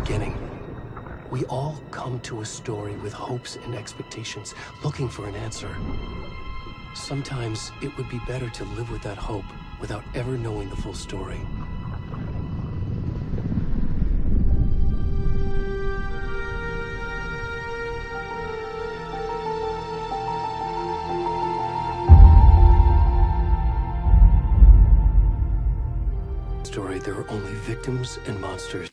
beginning. We all come to a story with hopes and expectations, looking for an answer. Sometimes it would be better to live with that hope without ever knowing the full story. Story, there are only victims and monsters.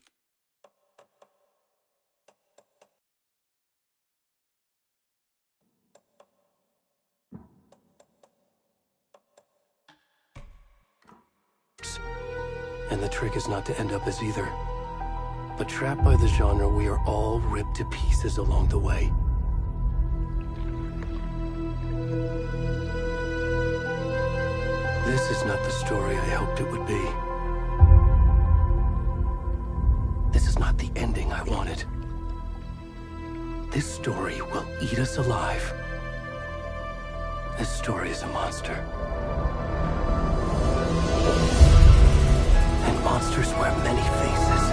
And the trick is not to end up as either. But trapped by the genre, we are all ripped to pieces along the way. This is not the story I hoped it would be. This is not the ending I wanted. This story will eat us alive. This story is a monster. And monsters wear many faces.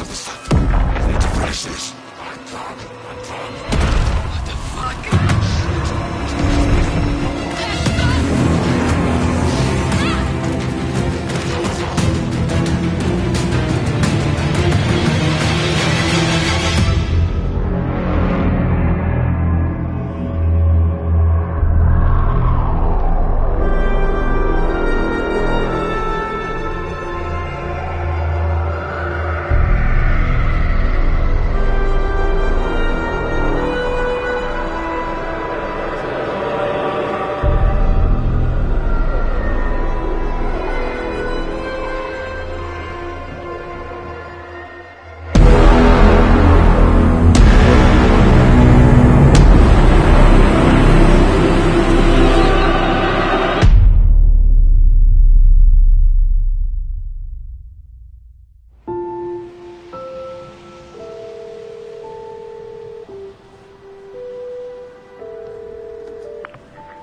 of the stuff. I need to finish this. What the fuck?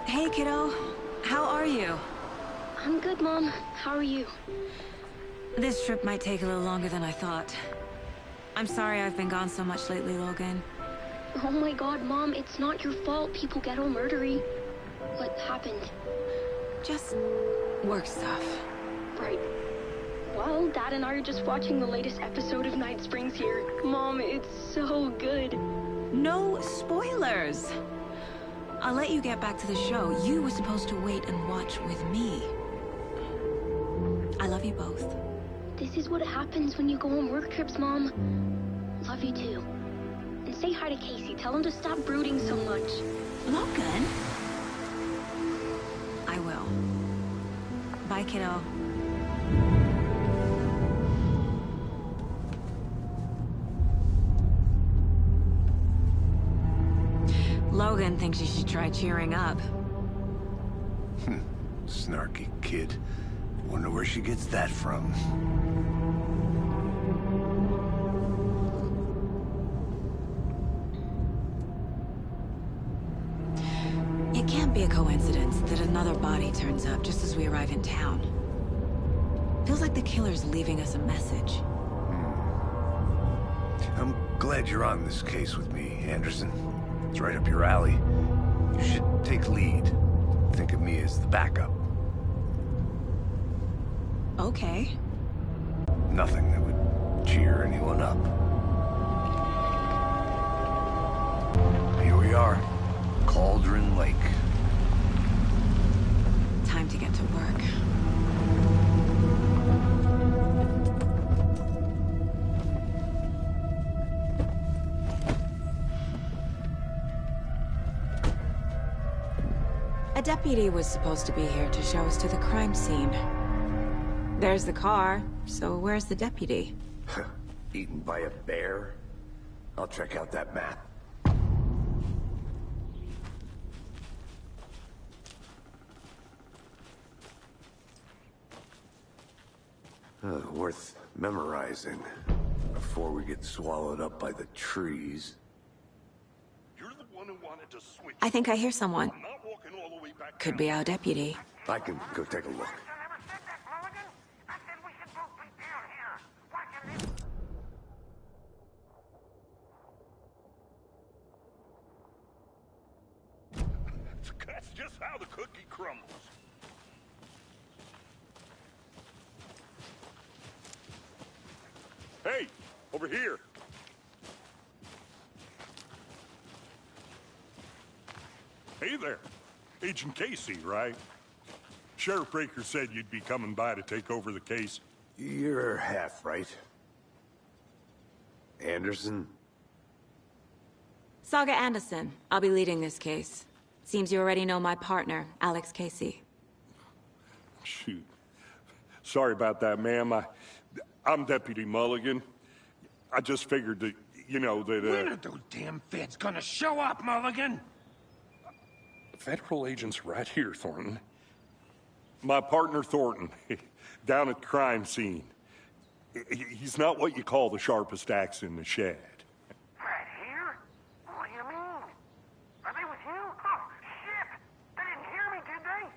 Hey, kiddo. How are you? I'm good, Mom. How are you? This trip might take a little longer than I thought. I'm sorry I've been gone so much lately, Logan. Oh my god, Mom, it's not your fault people get all murdery. What happened? Just work stuff. Right. Well, Dad and I are just watching the latest episode of Night Springs here. Mom, it's so good. No spoilers! I'll let you get back to the show. You were supposed to wait and watch with me. I love you both. This is what happens when you go on work trips, Mom. Love you too. And say hi to Casey. Tell him to stop brooding so much. Logan? I will. Bye, kiddo. Logan thinks you should try cheering up. Snarky kid. Wonder where she gets that from. It can't be a coincidence that another body turns up just as we arrive in town. Feels like the killer's leaving us a message. I'm glad you're on this case with me, Anderson. It's right up your alley. You should take lead. Think of me as the backup. Okay. Nothing that would cheer anyone up. Here we are. Cauldron Lake. Time to get to work. A deputy was supposed to be here to show us to the crime scene. There's the car, so where's the deputy? Eaten by a bear? I'll check out that map. Worth memorizing before we get swallowed up by the trees. You're the one who wanted to switch. I think I hear someone. I'm not walking all the way back Could down. be our deputy. I can go take a look. That's just how the cookie crumbles. Hey, over here. Hey there. Agent Casey, right? Sheriff Breaker said you'd be coming by to take over the case. You're half right. Anderson? Saga Anderson. I'll be leading this case. Seems you already know my partner, Alex Casey. Shoot. Sorry about that, ma'am. I'm Deputy Mulligan. I just figured that, you know, that, When are those damn feds gonna show up, Mulligan? Federal agents right here, Thornton. My partner, Thornton, down at the crime scene. He's not what you call the sharpest axe in the shed. Right here? What do you mean? Are they with you? Oh, shit! They didn't hear me, did they?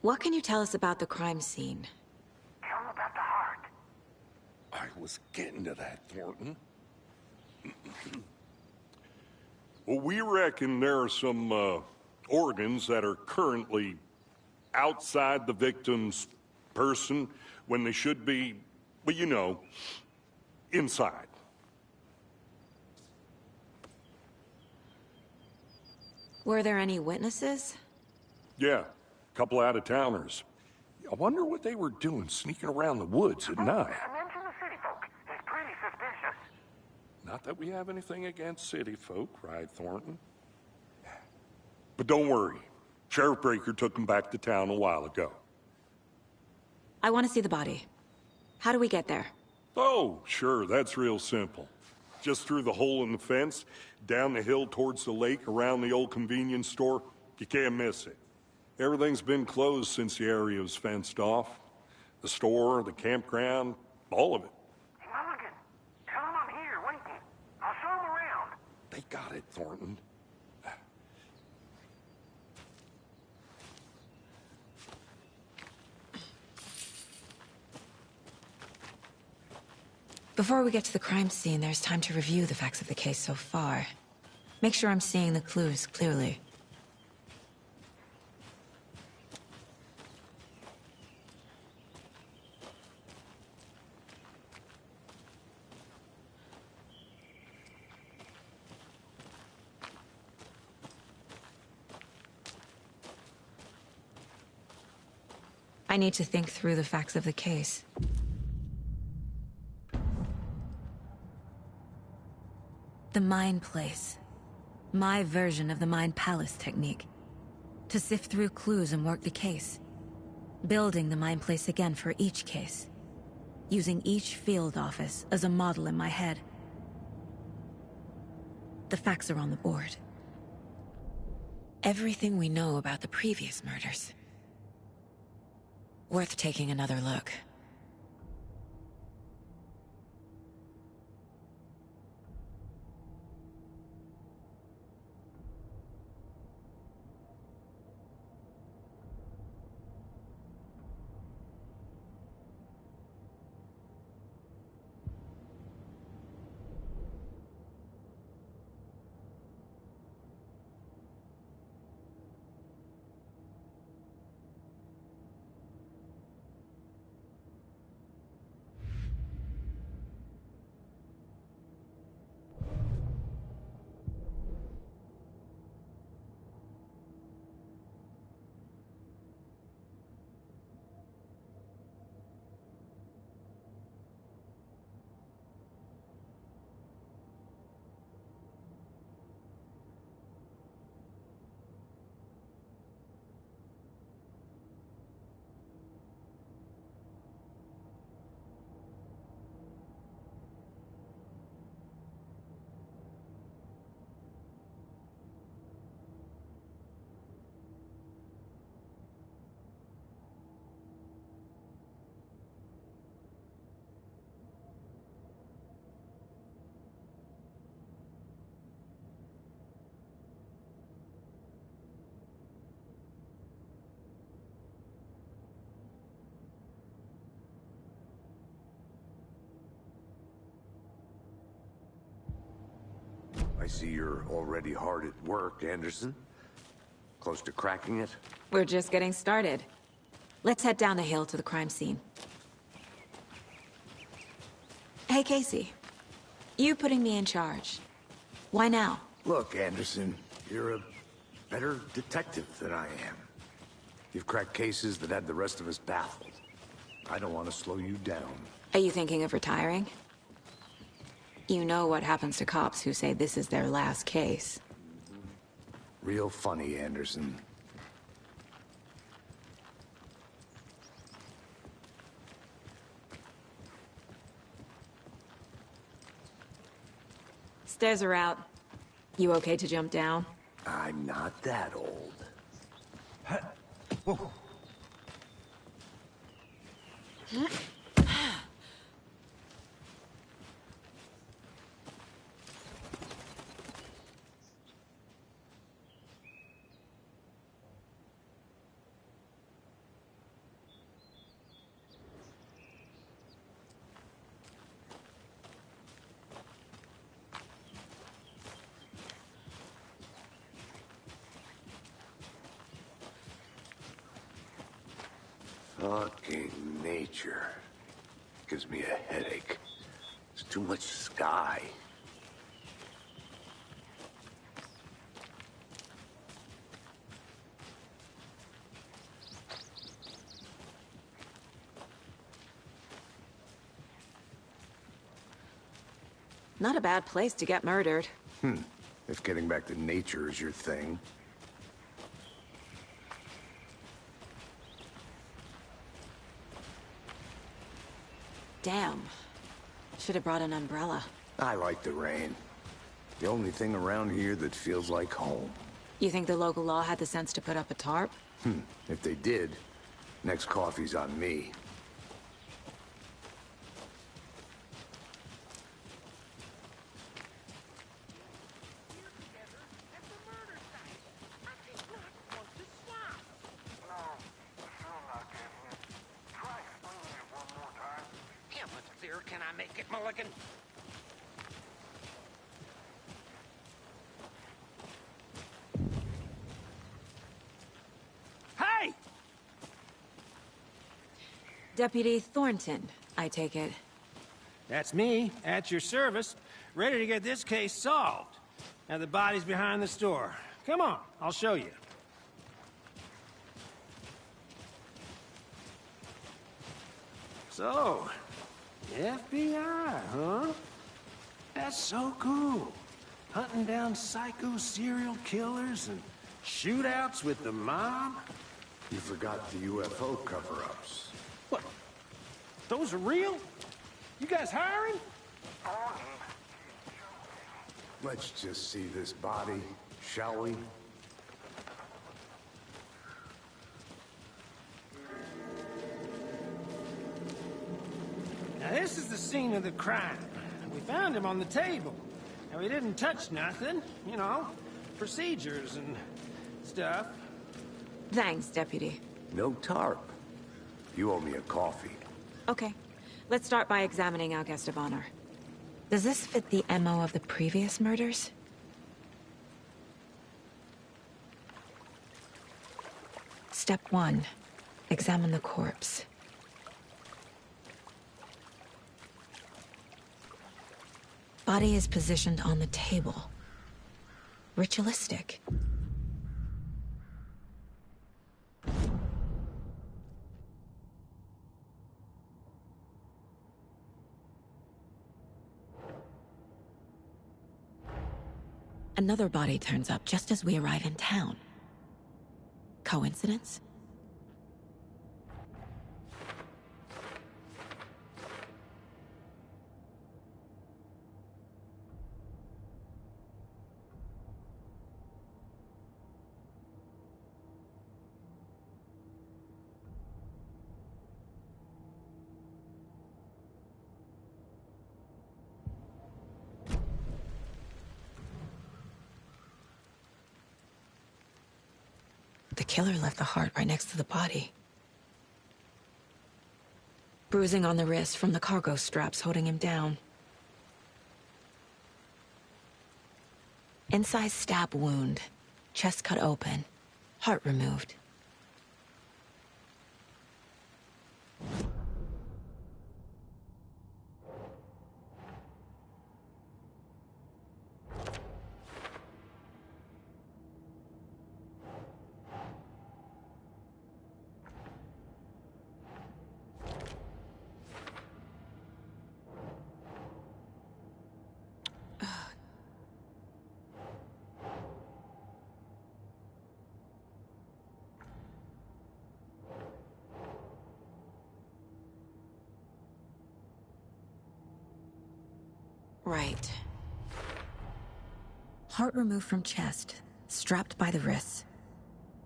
What can you tell us about the crime scene? Tell them about the heart. was getting to that, Thornton. Well, we reckon there are some organs that are currently outside the victim's person when they should be, well, you know, inside. Were there any witnesses? Yeah, a couple out-of-towners. I wonder what they were doing sneaking around the woods at night. Mention the city folk. It's pretty suspicious. Not that we have anything against city folk, right, Thornton? But don't worry. Sheriff Breaker took them back to town a while ago. I want to see the body. How do we get there? Oh, sure, that's real simple. Just through the hole in the fence, down the hill towards the lake, around the old convenience store. You can't miss it. Everything's been closed since the area was fenced off. The store, the campground, all of it. Mulligan, tell him I'm here waiting. I'll show him around. They got it, Thornton. Before we get to the crime scene, there's time to review the facts of the case so far. Make sure I'm seeing the clues clearly. I need to think through the facts of the case. The Mind Place. My version of the Mind Palace technique. To sift through clues and work the case. Building the Mind Place again for each case. Using each field office as a model in my head. The facts are on the board. Everything we know about the previous murders. Worth taking another look. I see you're already hard at work, Anderson. Close to cracking it? We're just getting started. Let's head down the hill to the crime scene. Hey, Casey. You putting me in charge. Why now? Look, Anderson, you're a better detective than I am. You've cracked cases that had the rest of us baffled. I don't want to slow you down. Are you thinking of retiring? You know what happens to cops who say this is their last case. Real funny, Anderson. Stairs are out. You okay to jump down? I'm not that old. Fucking nature. Gives me a headache. It's too much sky. Not a bad place to get murdered. If getting back to nature is your thing. Damn. Should have brought an umbrella. I like the rain. The only thing around here that feels like home. You think the local law had the sense to put up a tarp? If they did, next coffee's on me. Can I make it, Mulligan? Hey! Deputy Thornton, I take it. That's me, at your service, ready to get this case solved. Now the body's behind the store. Come on, I'll show you. So, FBI, huh? That's so cool. Hunting down psycho serial killers and shootouts with the mob. You forgot the UFO cover-ups. What? Those are real? You guys hiring? Let's just see this body, shall we? Now this is the scene of the crime. We found him on the table. And we didn't touch nothing, you know, procedures and stuff. Thanks, Deputy. No tarp. You owe me a coffee. Okay. Let's start by examining our guest of honor. Does this fit the MO of the previous murders? Step 1. Examine the corpse. Body is positioned on the table. Ritualistic. Another body turns up just as we arrive in town. Coincidence? The killer left the heart right next to the body. Bruising on the wrist from the cargo straps holding him down. Incised stab wound. Chest cut open. Heart removed. Right. Heart removed from chest, strapped by the wrists.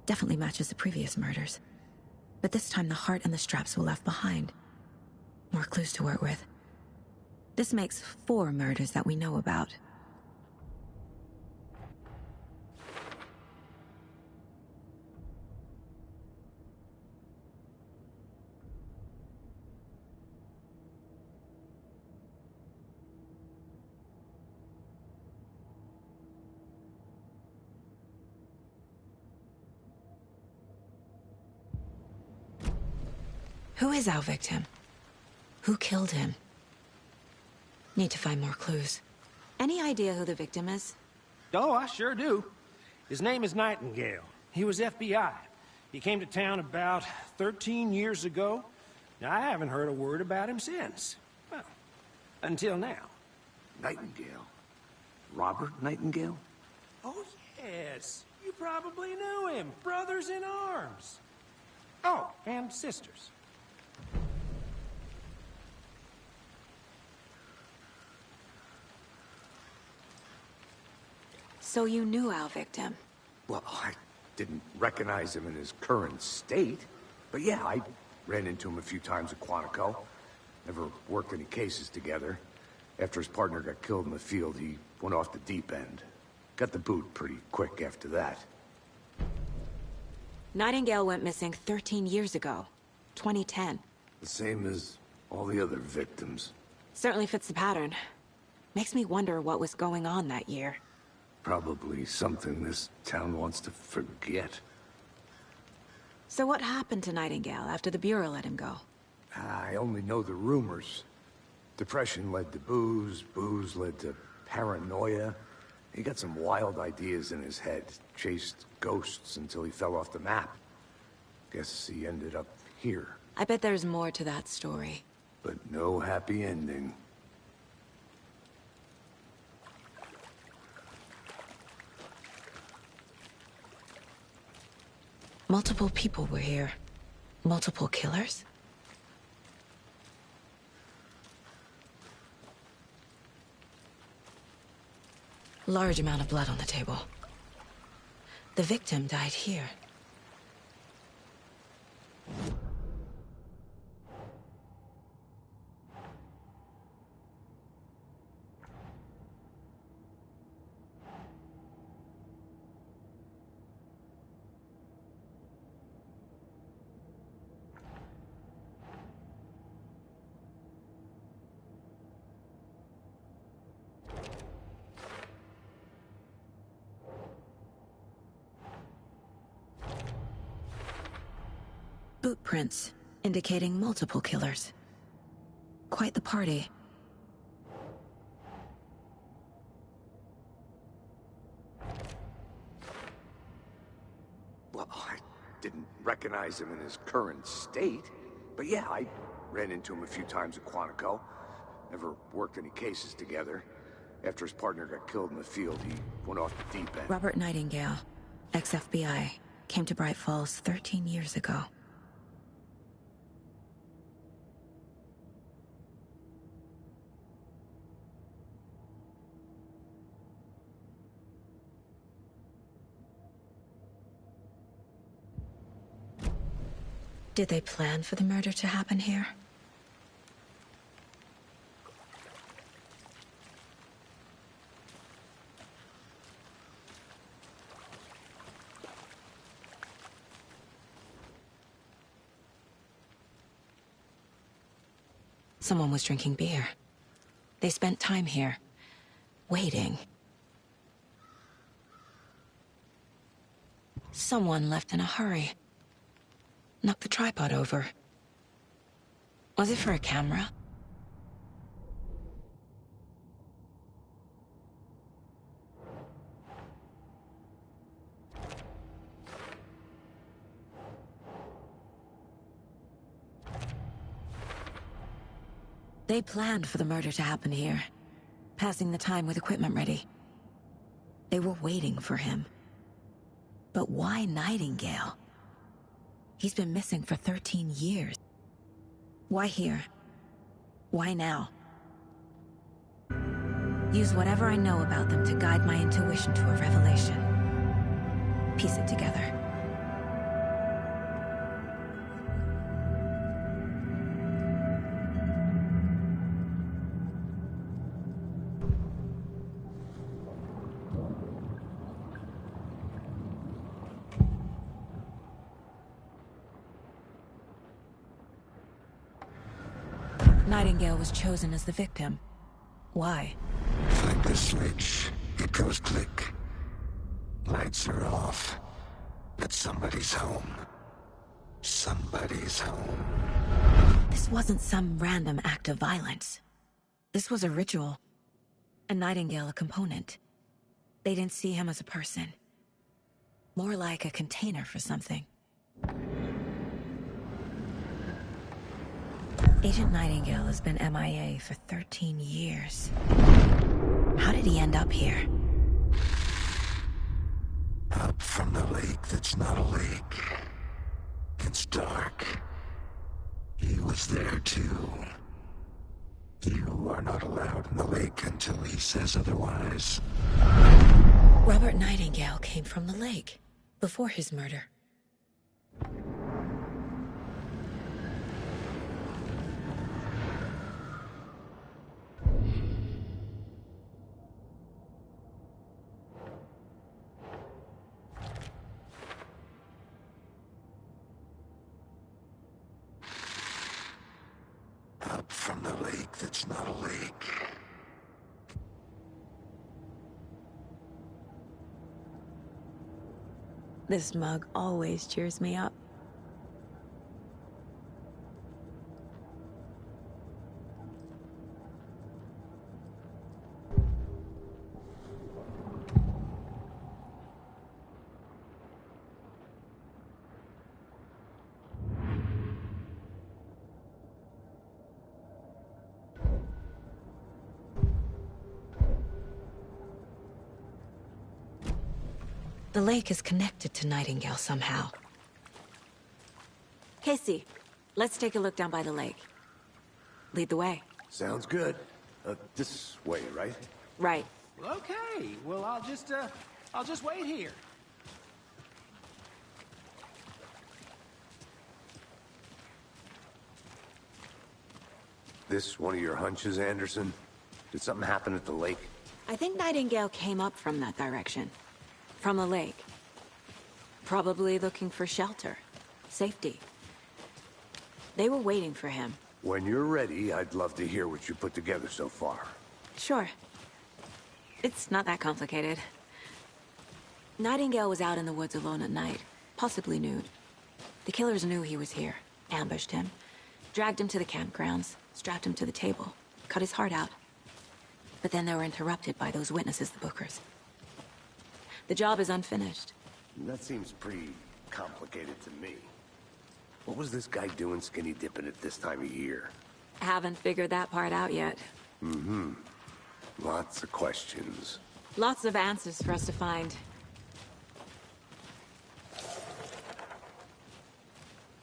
Definitely matches the previous murders. But this time the heart and the straps were left behind. More clues to work with. This makes 4 murders that we know about. Who is our victim? Who killed him? Need to find more clues. Any idea who the victim is? Oh, I sure do. His name is Nightingale. He was FBI. He came to town about 13 years ago. Now, I haven't heard a word about him since. Well, until now. Nightingale? Robert Nightingale? Oh, yes. You probably knew him. Brothers in arms. Oh, and sisters. So you knew our victim? Well, I didn't recognize him in his current state. But yeah, I ran into him a few times at Quantico. Never worked any cases together. After his partner got killed in the field, he went off the deep end. Got the boot pretty quick after that. Nightingale went missing 13 years ago. 2010. The same as all the other victims. Certainly fits the pattern. Makes me wonder what was going on that year. Probably something this town wants to forget. So what happened to Nightingale after the Bureau let him go? I only know the rumors. Depression led to booze, booze led to paranoia. He got some wild ideas in his head, chased ghosts until he fell off the map. Guess he ended up here. I bet there's more to that story. But no happy ending. Multiple people were here. Multiple killers? Large amount of blood on the table. The victim died here. Boot prints, indicating multiple killers. Quite the party. Well, I didn't recognize him in his current state. But yeah, I ran into him a few times at Quantico. Never worked any cases together. After his partner got killed in the field, he went off the deep end. Robert Nightingale, ex-FBI, came to Bright Falls 13 years ago. Did they plan for the murder to happen here? Someone was drinking beer. They spent time here, waiting. Someone left in a hurry. Knocked the tripod over. Was it for a camera? They planned for the murder to happen here, passing the time with equipment ready. They were waiting for him. But why Nightingale? He's been missing for 13 years. Why here? Why now? Use whatever I know about them to guide my intuition to a revelation. Piece it together. Nightingale was chosen as the victim. Why? Find the switch. It goes click. Lights are off. But somebody's home. Somebody's home. This wasn't some random act of violence. This was a ritual. And Nightingale a component. They didn't see him as a person. More like a container for something. Agent Nightingale has been MIA for 13 years. How did he end up here? Up from the lake that's not a lake. It's dark. He was there too. You are not allowed in the lake until he says otherwise. Robert Nightingale came from the lake, before his murder. Up from the lake that's not a lake. This mug always cheers me up. The lake is connected to Nightingale somehow. Casey, let's take a look down by the lake. Lead the way. Sounds good. This way, right? Right. Okay, well, I'll just wait here. This one of your hunches, Anderson? Did something happen at the lake? I think Nightingale came up from that direction. From the lake. Probably looking for shelter. Safety. They were waiting for him. When you're ready, I'd love to hear what you put together so far. Sure. It's not that complicated. Nightingale was out in the woods alone at night, possibly nude. The killers knew he was here, ambushed him, dragged him to the campgrounds, strapped him to the table, cut his heart out. But then they were interrupted by those witnesses, the Bookers. The job is unfinished. That seems pretty complicated to me. What was this guy doing skinny dipping at this time of year? Haven't figured that part out yet. Mm-hmm. Lots of questions. Lots of answers for us to find.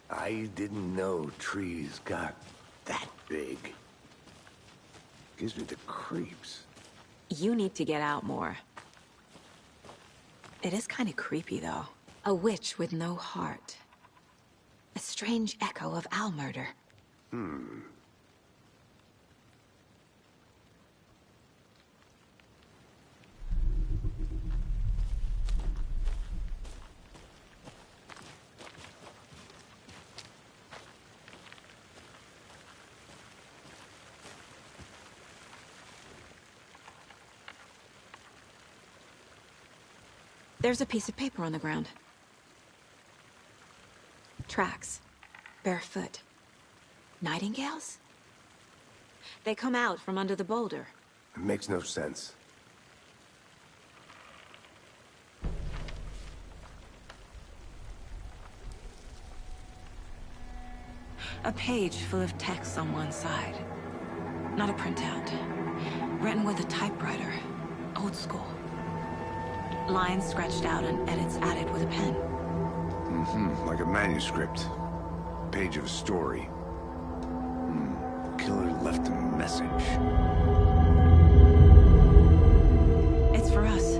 I didn't know trees got that big. Gives me the creeps. You need to get out more. It is kind of creepy, though. A witch with no heart. A strange echo of Al murder. There's a piece of paper on the ground. Tracks. Barefoot. Nightingales? They come out from under the boulder. It makes no sense. A page full of text on one side. Not a printout. Written with a typewriter. Old school. Lines scratched out and edits added with a pen. Mm-hmm, like a manuscript. Page of a story. Killer left a message. It's for us.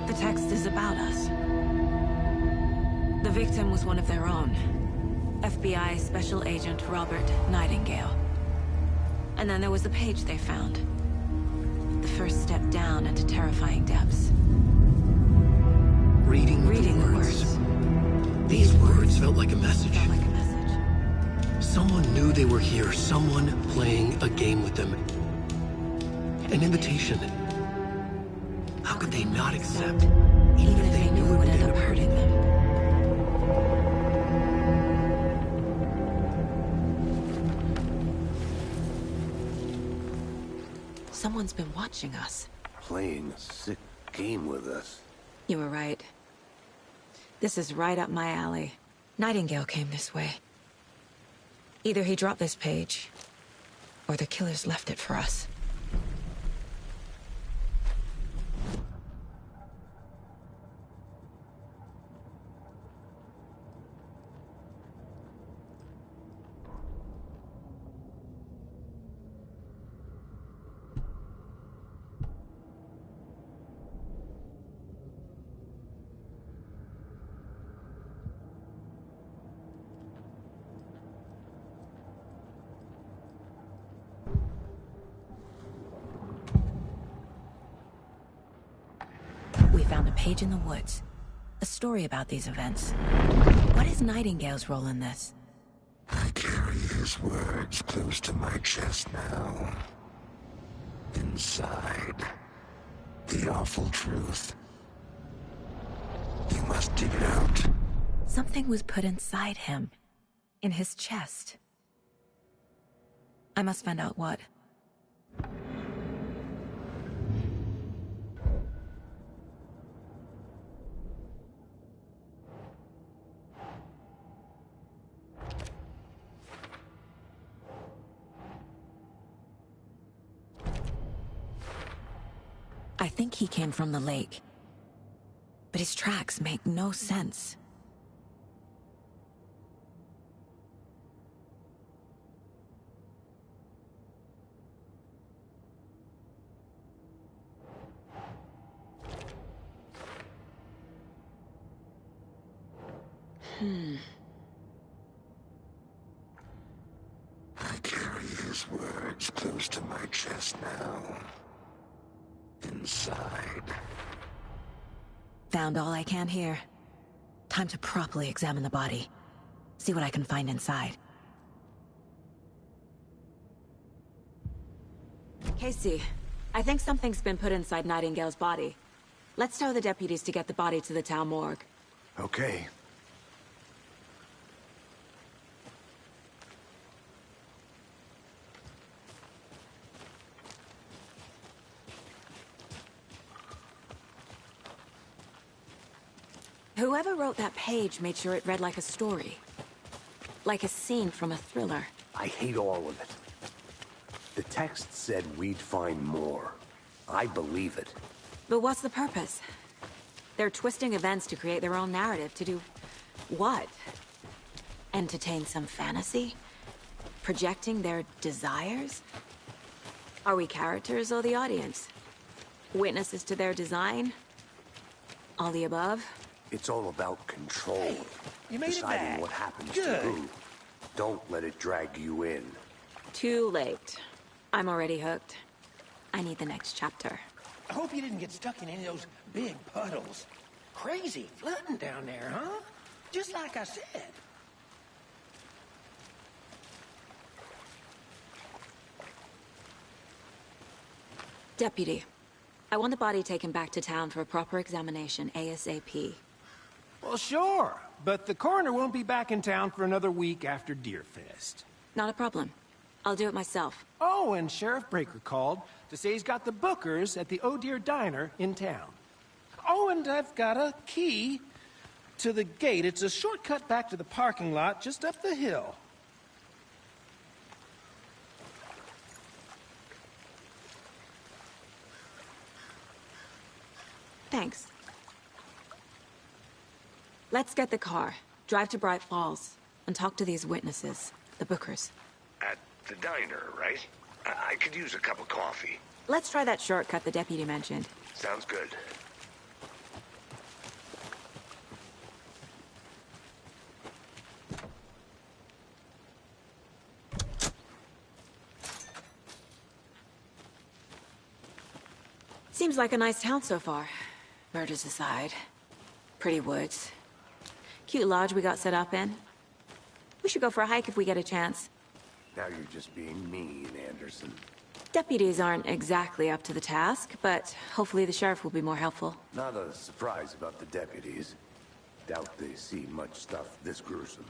The text is about us. The victim was one of their own. FBI Special Agent Robert Nightingale. And then there was the page they found. The first step down into terrifying depths. Reading the words. These words felt like a message. Someone knew they were here. Someone playing a game with them. An invitation. How could they not accept? Even if they knew it would end up hurting them. Someone's been watching us. Playing a sick game with us. You were right. This is right up my alley. Nightingale came this way. Either he dropped this page, or the killers left it for us. We found a page in the woods. A story about these events. What is Nightingale's role in this? I carry his words close to my chest now. Inside, the awful truth. You must dig it out. Something was put inside him. In his chest. I must find out what. I think he came from the lake. But his tracks make no sense. I carry his words close to my chest now. Inside. Found all I can here. Time to properly examine the body. See what I can find inside. Casey, I think something's been put inside Nightingale's body. Let's tell the deputies to get the body to the town morgue. Okay. Whoever wrote that page made sure it read like a story. Like a scene from a thriller. I hate all of it. The text said we'd find more. I believe it. But what's the purpose? They're twisting events to create their own narrative. To do what? Entertain some fantasy? Projecting their desires? Are we characters or the audience? Witnesses to their design? All the above? It's all about control. You made it Deciding back. what happens Good. to who. Don't let it drag you in. Too late. I'm already hooked. I need the next chapter. I hope you didn't get stuck in any of those big puddles. Crazy flooding down there, huh? Just like I said. Deputy, I want the body taken back to town for a proper examination ASAP. Well, sure. But the coroner won't be back in town for another week after Deerfest. Not a problem. I'll do it myself. Oh, and Sheriff Breaker called to say he's got the Bookers at the Oh Deer Diner in town. Oh, and I've got a key to the gate. It's a shortcut back to the parking lot just up the hill. Thanks. Let's get the car, drive to Bright Falls, and talk to these witnesses, the Bookers. At the diner, right? I could use a cup of coffee. Let's try that shortcut the deputy mentioned. Sounds good. Seems like a nice town so far. Murders aside. Pretty woods. Cute lodge we got set up in. We should go for a hike if we get a chance. Now you're just being mean, Anderson. Deputies aren't exactly up to the task, but hopefully the sheriff will be more helpful. Not a surprise about the deputies. Doubt they see much stuff this gruesome.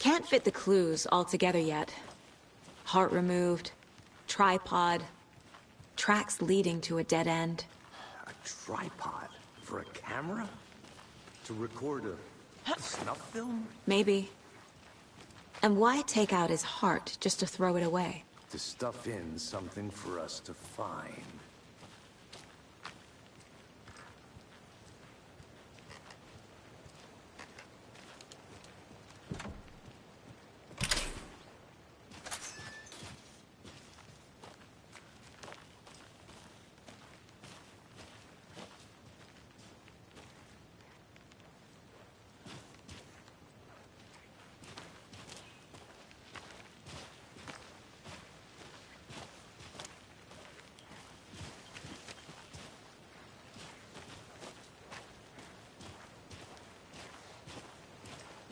Can't fit the clues all together yet. Heart removed, tripod, tracks leading to a dead end. A tripod? For a camera? To record a snuff film? Maybe. And why take out his heart just to throw it away? To stuff in something for us to find.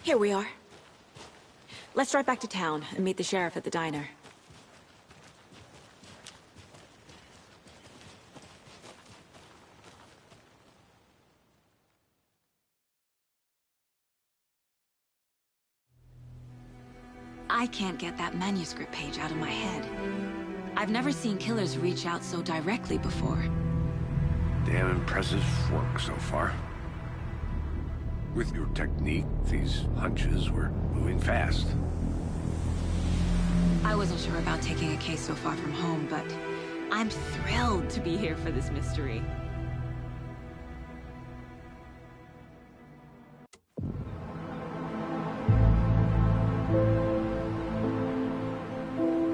Here we are. Let's drive back to town and meet the sheriff at the diner. I can't get that manuscript page out of my head. I've never seen killers reach out so directly before. Damn impressive work so far. With your technique, these hunches were moving fast. I wasn't sure about taking a case so far from home, but I'm thrilled to be here for this mystery.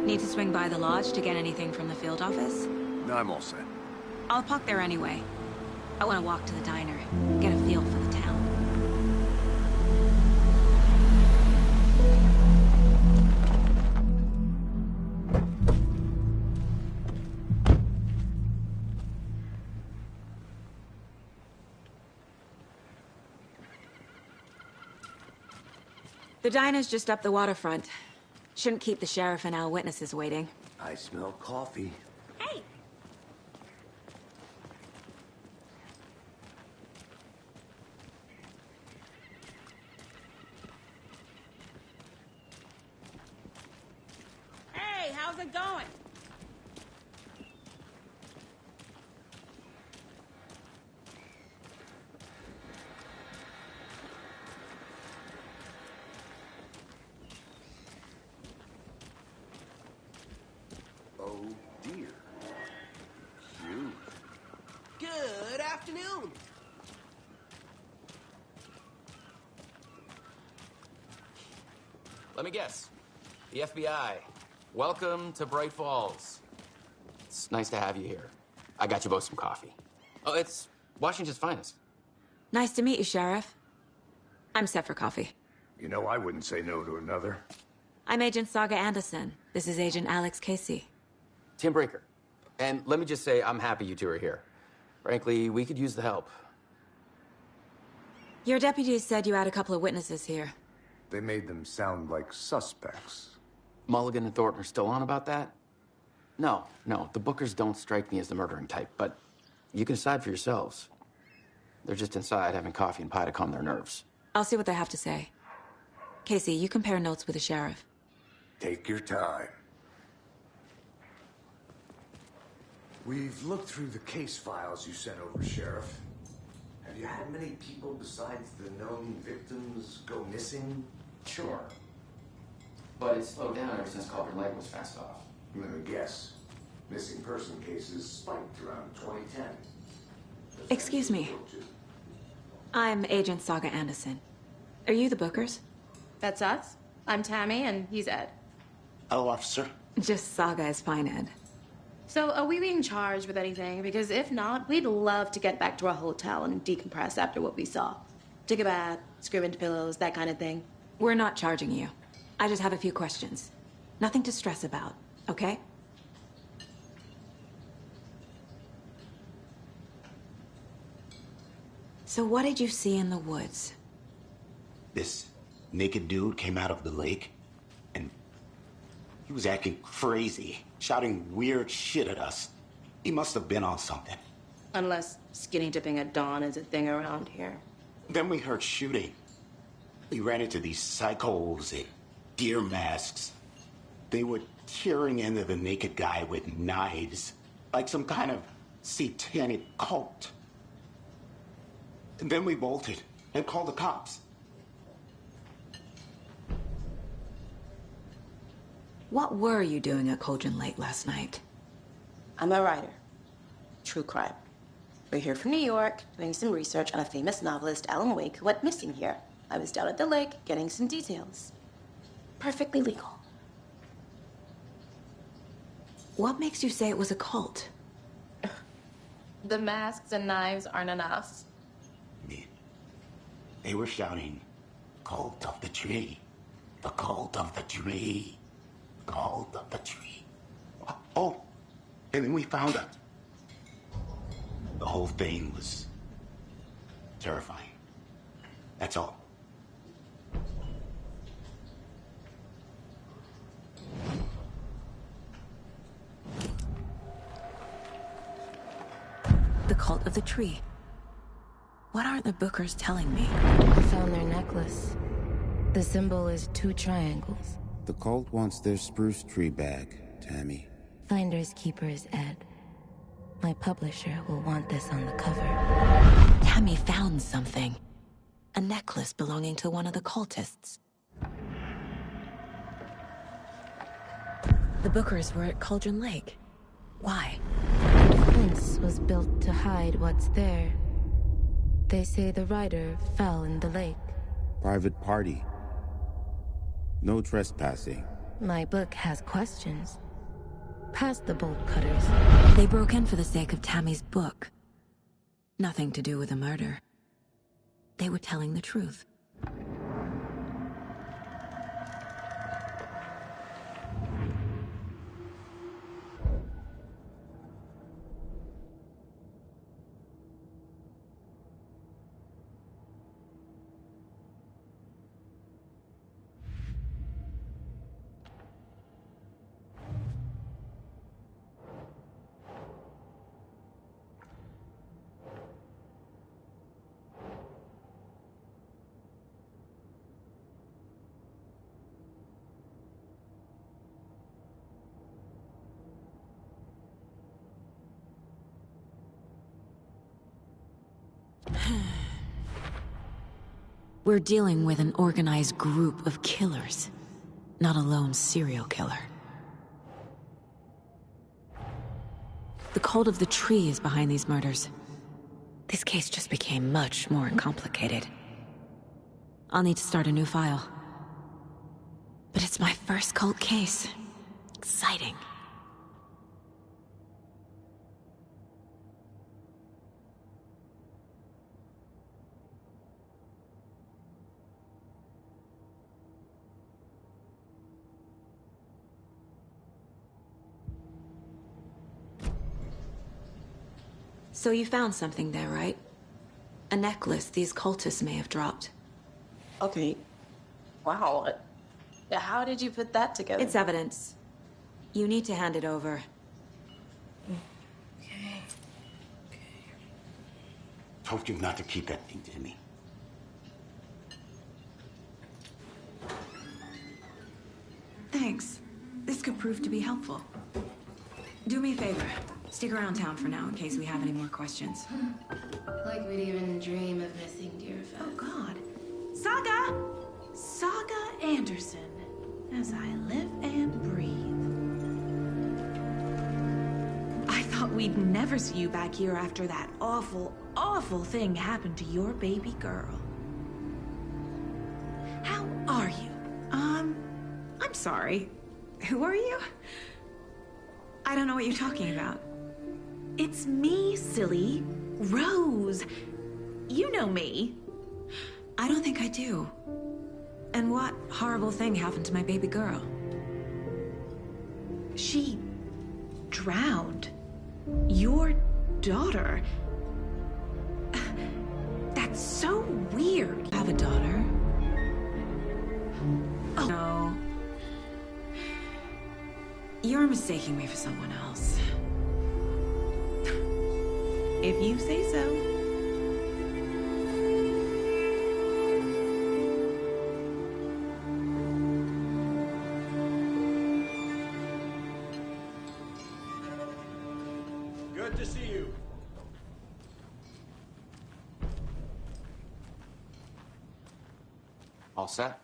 Need to swing by the lodge to get anything from the field office? No, I'm all set. I'll park there anyway. I want to walk to the diner, get a feel for the town. The diner's just up the waterfront. Shouldn't keep the sheriff and our witnesses waiting. I smell coffee. Hey! Hey, how's it going? Oh dear. Cute. Good afternoon. Let me guess. The FBI. Welcome to Bright Falls. It's nice to have you here. I got you both some coffee. Oh, it's Washington's finest. Nice to meet you, Sheriff. I'm set for coffee. You know, I wouldn't say no to another. I'm Agent Saga Anderson. This is Agent Alex Casey. Tim Breaker. And let me just say, I'm happy you two are here. Frankly, we could use the help. Your deputies said you had a couple of witnesses here. They made them sound like suspects. Mulligan and Thornton are still on about that? No, the Bookers don't strike me as the murdering type, but you can decide for yourselves. They're just inside having coffee and pie to calm their nerves. I'll see what they have to say. Casey, you compare notes with the sheriff. Take your time. We've looked through the case files you sent over, Sheriff. Have you had many people besides the known victims go missing? Sure. But it's slowed down ever since Culver Lake was fenced off. Let me guess. Missing person cases spiked around 2010. Excuse me. I'm Agent Saga Anderson. Are you the Bookers? That's us. I'm Tammy, and he's Ed. Hello, officer. Just Saga is fine, Ed. So, are we being charged with anything? Because if not, we'd love to get back to our hotel and decompress after what we saw. Take a bath, scream into pillows, that kind of thing. We're not charging you. I just have a few questions. Nothing to stress about, okay? So what did you see in the woods? This naked dude came out of the lake, and he was acting crazy, shouting weird shit at us. He must have been on something. Unless skinny dipping at dawn is a thing around here. Then we heard shooting. We ran into these psychos. They deer masks. They were tearing into the naked guy with knives, like some kind of satanic cult. And then we bolted and called the cops. What were you doing at Cauldron Lake last night? I'm a writer. True crime. We're here from New York, doing some research on a famous novelist, Alan Wake, who went missing here. I was down at the lake, getting some details. Perfectly legal. What makes you say it was a cult? The masks and knives aren't enough. They were shouting, "Cult of the tree, the cult of the tree, cult of the tree." Oh, and then we found it. The whole thing was terrifying. That's all. The cult of the tree. What are the Bookers telling me? I found their necklace. The symbol is 2 triangles. The cult wants their spruce tree back, Tammy. Finders keepers, Ed. My publisher will want this on the cover. Tammy found something. A necklace belonging to one of the cultists. The Bookers were at Cauldron Lake. Why? The fence was built to hide what's there. They say the rider fell in the lake. Private party. No trespassing. My book has questions. Past the bolt cutters. They broke in for the sake of Tammy's book. Nothing to do with a murder. They were telling the truth. We're dealing with an organized group of killers, not a lone serial killer. The cult of the tree is behind these murders. This case just became much more complicated. I'll need to start a new file. But it's my first cult case. Exciting. So you found something there, right? A necklace these cultists may have dropped. Okay. Wow. How did you put that together? It's evidence. You need to hand it over. Okay. Told you not to keep that thing to me. Thanks. This could prove to be helpful. Do me a favor. Stick around town for now in case we have any more questions. Like we'd even dream of missing Deerfest. Oh, God. Saga! Saga Anderson. As I live and breathe. I thought we'd never see you back here after that awful, awful thing happened to your baby girl. How are you? I'm sorry. Who are you? I don't know what you're talking about. It's me, silly. Rose. You know me. I don't think I do. And what horrible thing happened to my baby girl? She drowned. Your daughter. That's so weird. I have a daughter. Oh, no. You're mistaking me for someone else. If you say so. All set?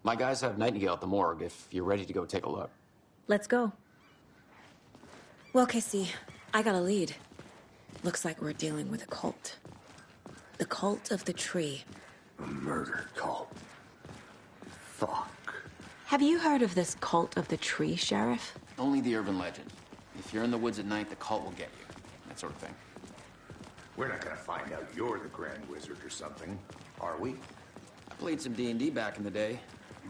My guys have Nightingale at the morgue if you're ready to go take a look. Let's go. Well, Casey, I got a lead. Looks like we're dealing with a cult. The Cult of the Tree. A murder cult. Fuck. Have you heard of this Cult of the Tree, Sheriff? Only the urban legend. If you're in the woods at night, the cult will get you. That sort of thing. We're not gonna find out you're the Grand Wizard or something, are we? I played some D&D back in the day.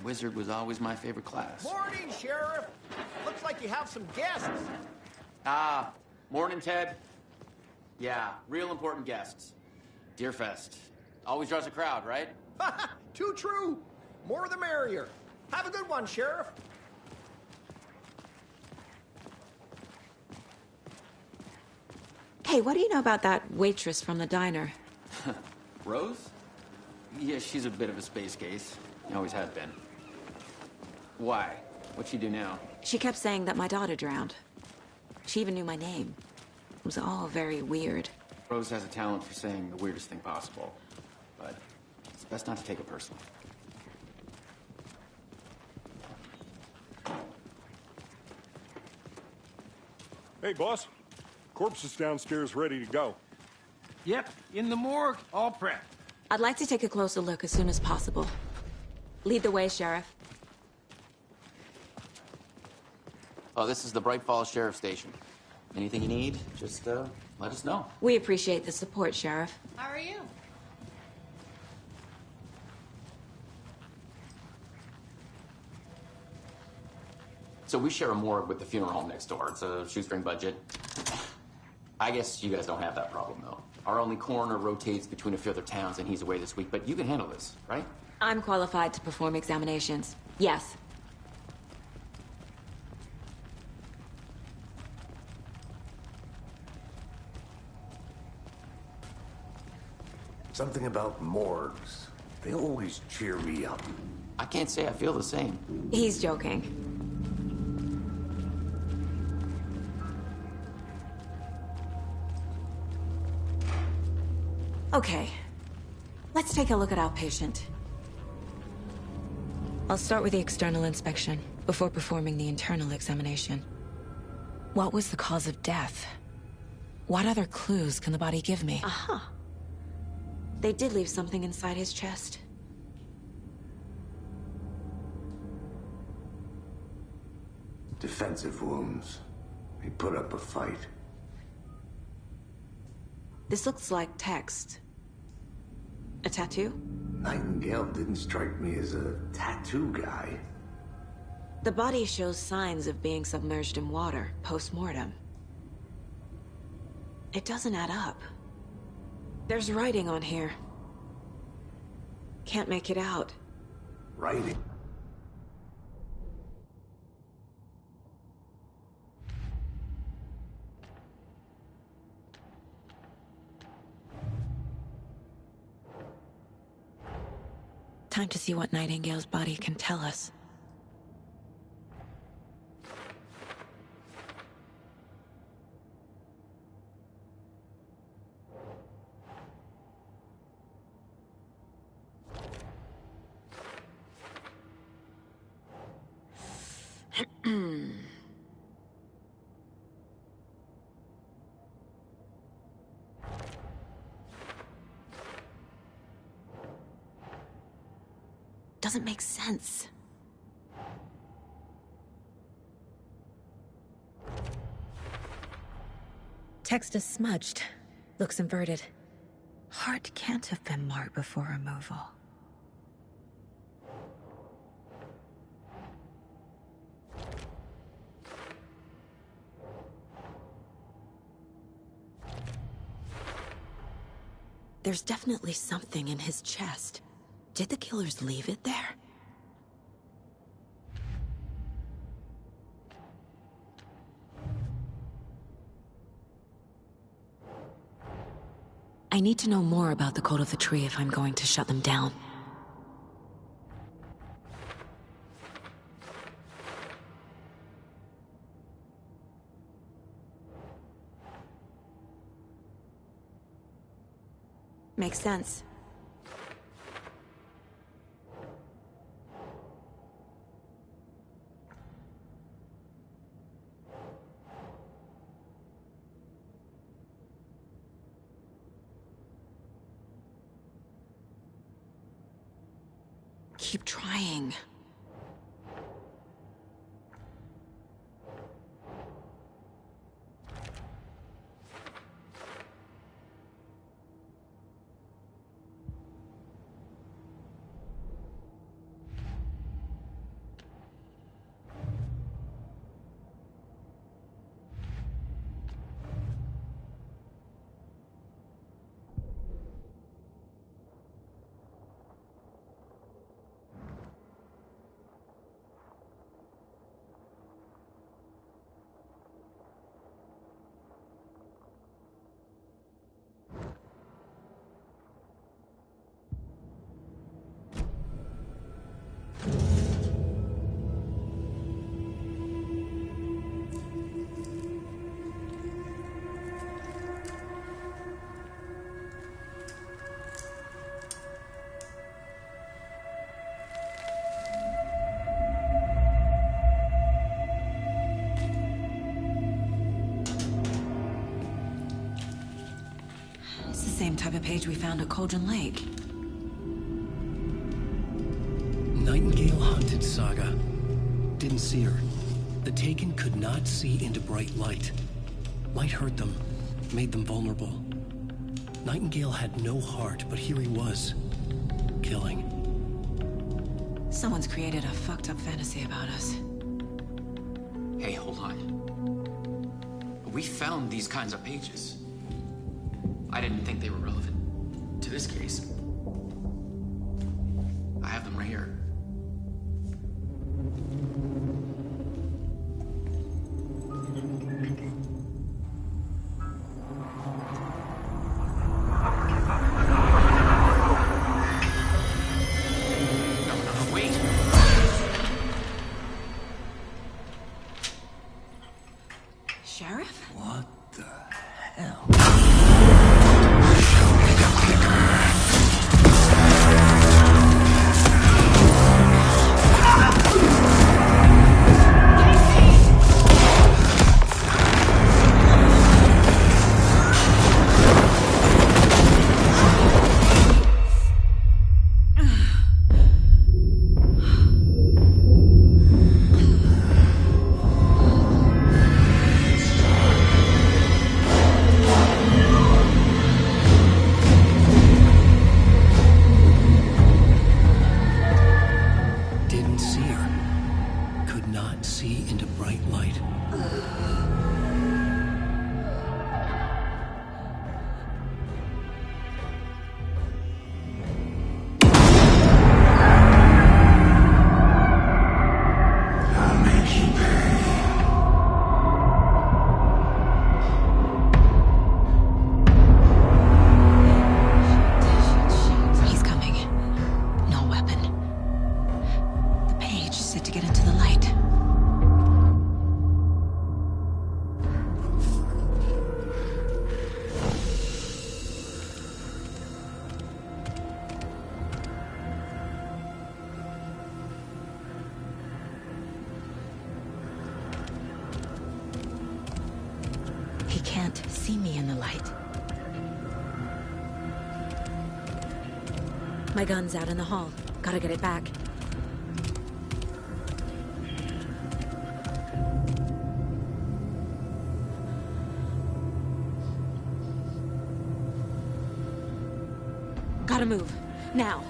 Wizard was always my favorite class. Morning, Sheriff. Looks like you have some guests. Ah, morning, Ted. Yeah, real important guests. Deerfest. Always draws a crowd, right? Too true. More the merrier. Have a good one, Sheriff. Hey, what do you know about that waitress from the diner? Rose? Yeah, she's a bit of a space case. Always has been. Why? What'd she do now? She kept saying that my daughter drowned. She even knew my name. It was all very weird. Rose has a talent for saying the weirdest thing possible. But it's best not to take it personally. Hey, boss. Corpse is downstairs ready to go. Yep, in the morgue, all prepped. I'd like to take a closer look as soon as possible. Lead the way, Sheriff. Oh, this is the Bright Falls Sheriff Station. Anything you need, just let us know. We appreciate the support, Sheriff. How are you? So we share a morgue with the funeral home next door. It's a shoestring budget. I guess you guys don't have that problem, though. Our only coroner rotates between a few other towns, and he's away this week, but you can handle this, right? I'm qualified to perform examinations. Yes. Something about morgues. They always cheer me up. I can't say I feel the same. He's joking. Okay. Let's take a look at our patient. I'll start with the external inspection before performing the internal examination. What was the cause of death? What other clues can the body give me? Aha. They did leave something inside his chest. Defensive wounds. He put up a fight. This looks like text. A tattoo? Nightingale didn't strike me as a tattoo guy. The body shows signs of being submerged in water, post-mortem. It doesn't add up. There's writing on here. Can't make it out. Writing? Time to see what Nightingale's body can tell us. Doesn't make sense. Text is smudged. Looks inverted. Heart can't have been marked before removal. There's definitely something in his chest. Did the killers leave it there? I need to know more about the Cult of the Tree if I'm going to shut them down. Makes sense. Keep trying. Same type of page we found at Cauldron Lake. Nightingale hunted Saga. Didn't see her. The Taken could not see into bright light. Light hurt them, made them vulnerable. Nightingale had no heart, but here he was, killing. Someone's created a fucked up fantasy about us. Hey, hold on. We found these kinds of pages. I didn't think they were relevant to this case. I have them right here. No, wait. Sheriff? What the hell? See me in the light. My gun's out in the hall. Gotta get it back. Gotta move. Now.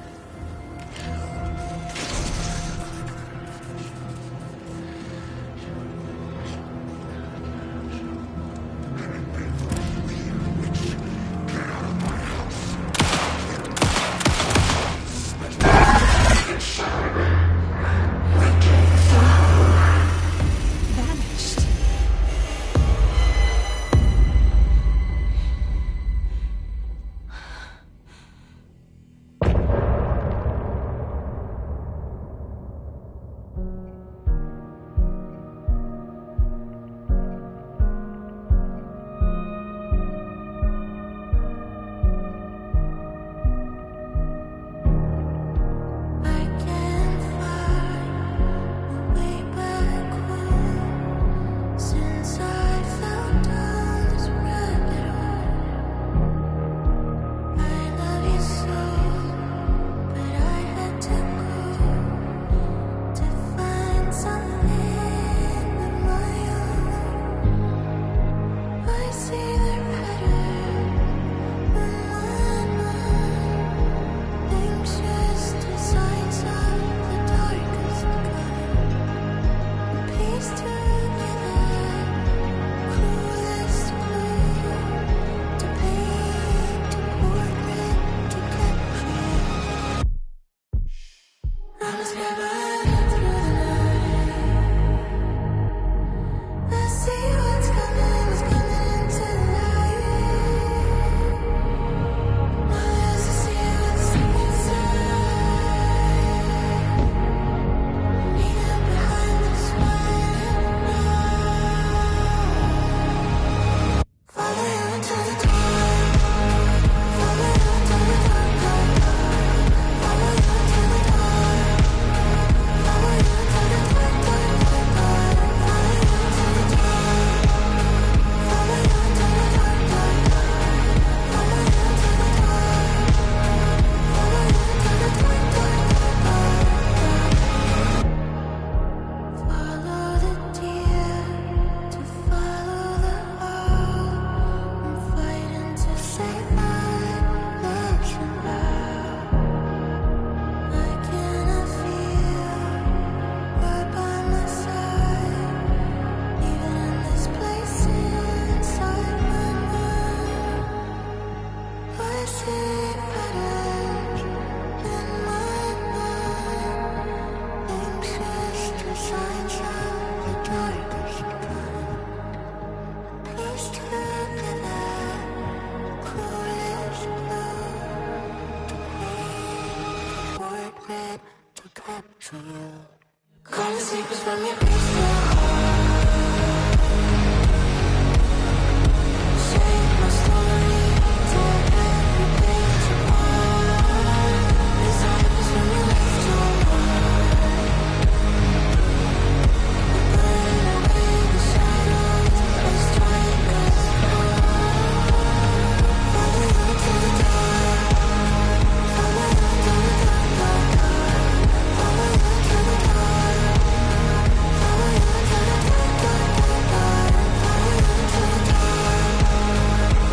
for you. Call the sleepers from your basement. Shake my story, tell every page apart. Desires when you left your heart. We burn away the shadows and strike us hard. Follow you to the dark. Follow you to the dark, dark, dark. Follow you to the dark. Follow you to the dark, dark, dark, dark. Follow you to the dark.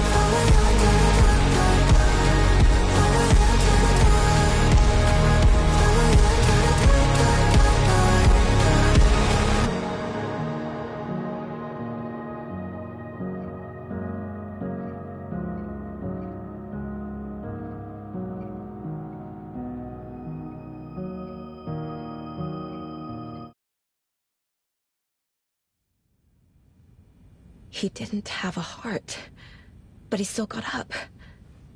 Follow you to the dark, dark, dark. Follow you to the dark. Follow you to the dark, dark, dark, He didn't have a heart, but he still got up.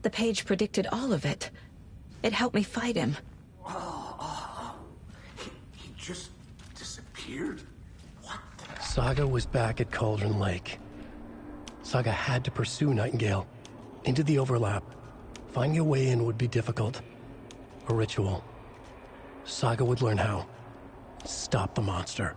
The page predicted all of it. It helped me fight him. He just disappeared? Saga was back at Cauldron Lake. Saga had to pursue Nightingale. Into the overlap. Finding a way in would be difficult. A ritual. Saga would learn how. Stop the monster.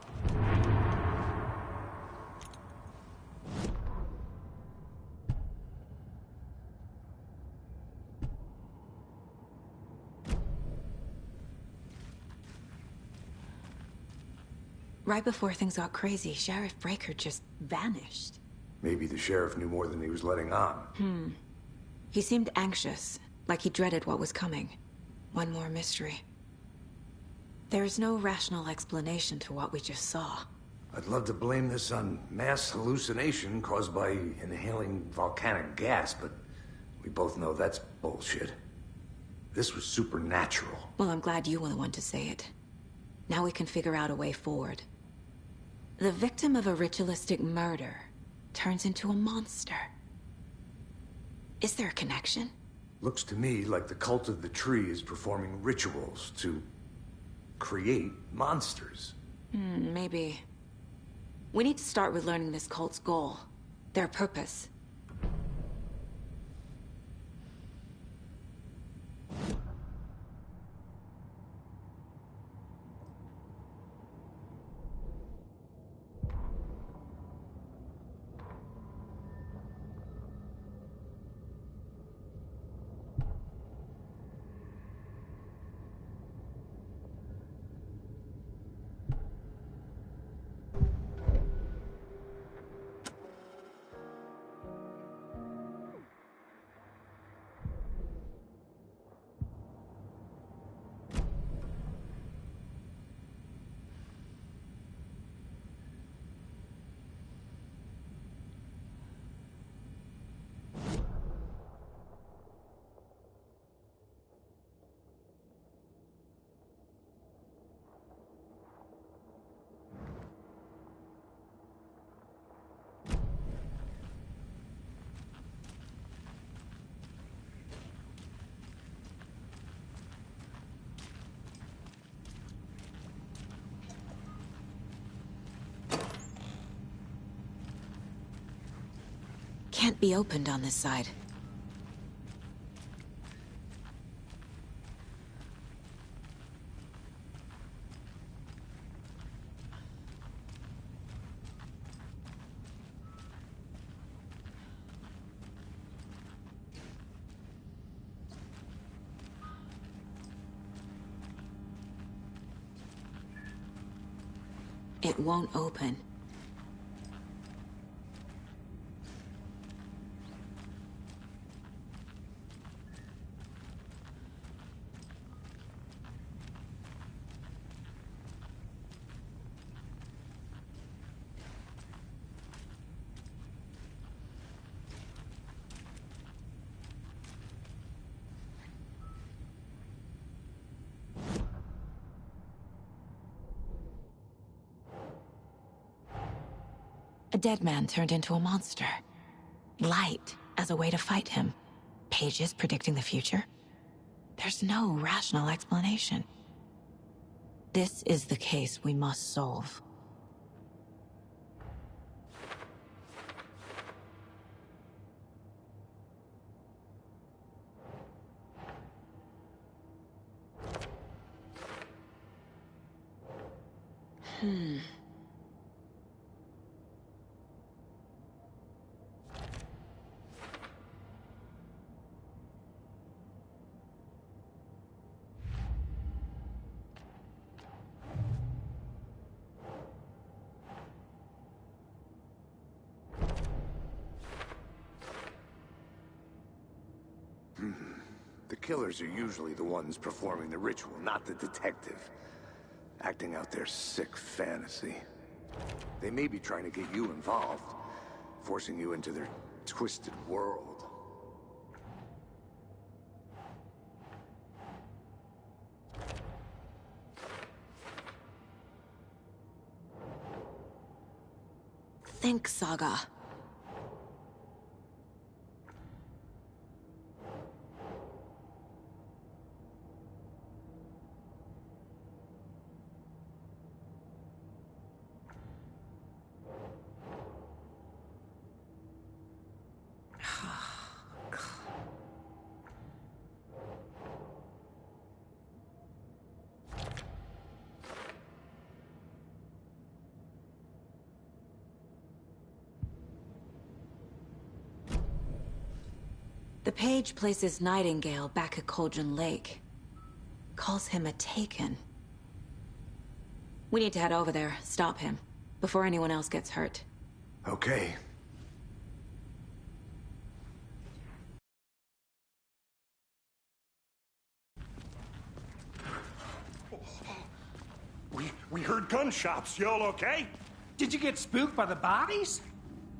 Right before things got crazy, Sheriff Breaker just vanished. Maybe the sheriff knew more than he was letting on. He seemed anxious, like he dreaded what was coming. One more mystery. There's no rational explanation to what we just saw. I'd love to blame this on mass hallucination caused by inhaling volcanic gas, but we both know that's bullshit. This was supernatural. Well, I'm glad you were the one to say it. Now we can figure out a way forward. The victim of a ritualistic murder turns into a monster. Is there a connection? Looks to me like the cult of the tree is performing rituals to create monsters. Maybe. We need to start with learning this cult's goal. Their purpose. Can't be opened on this side. It won't open. A dead man turned into a monster. Light as a way to fight him. Pages predicting the future. There's no rational explanation. This is the case we must solve. The killers are usually the ones performing the ritual, not the detective. Acting out their sick fantasy. They may be trying to get you involved, forcing you into their twisted world. Think, Saga. The page places Nightingale back at Cauldron Lake. Calls him a Taken. We need to head over there, stop him, before anyone else gets hurt. Okay. We heard gunshots. Y'all okay? Did you get spooked by the bodies?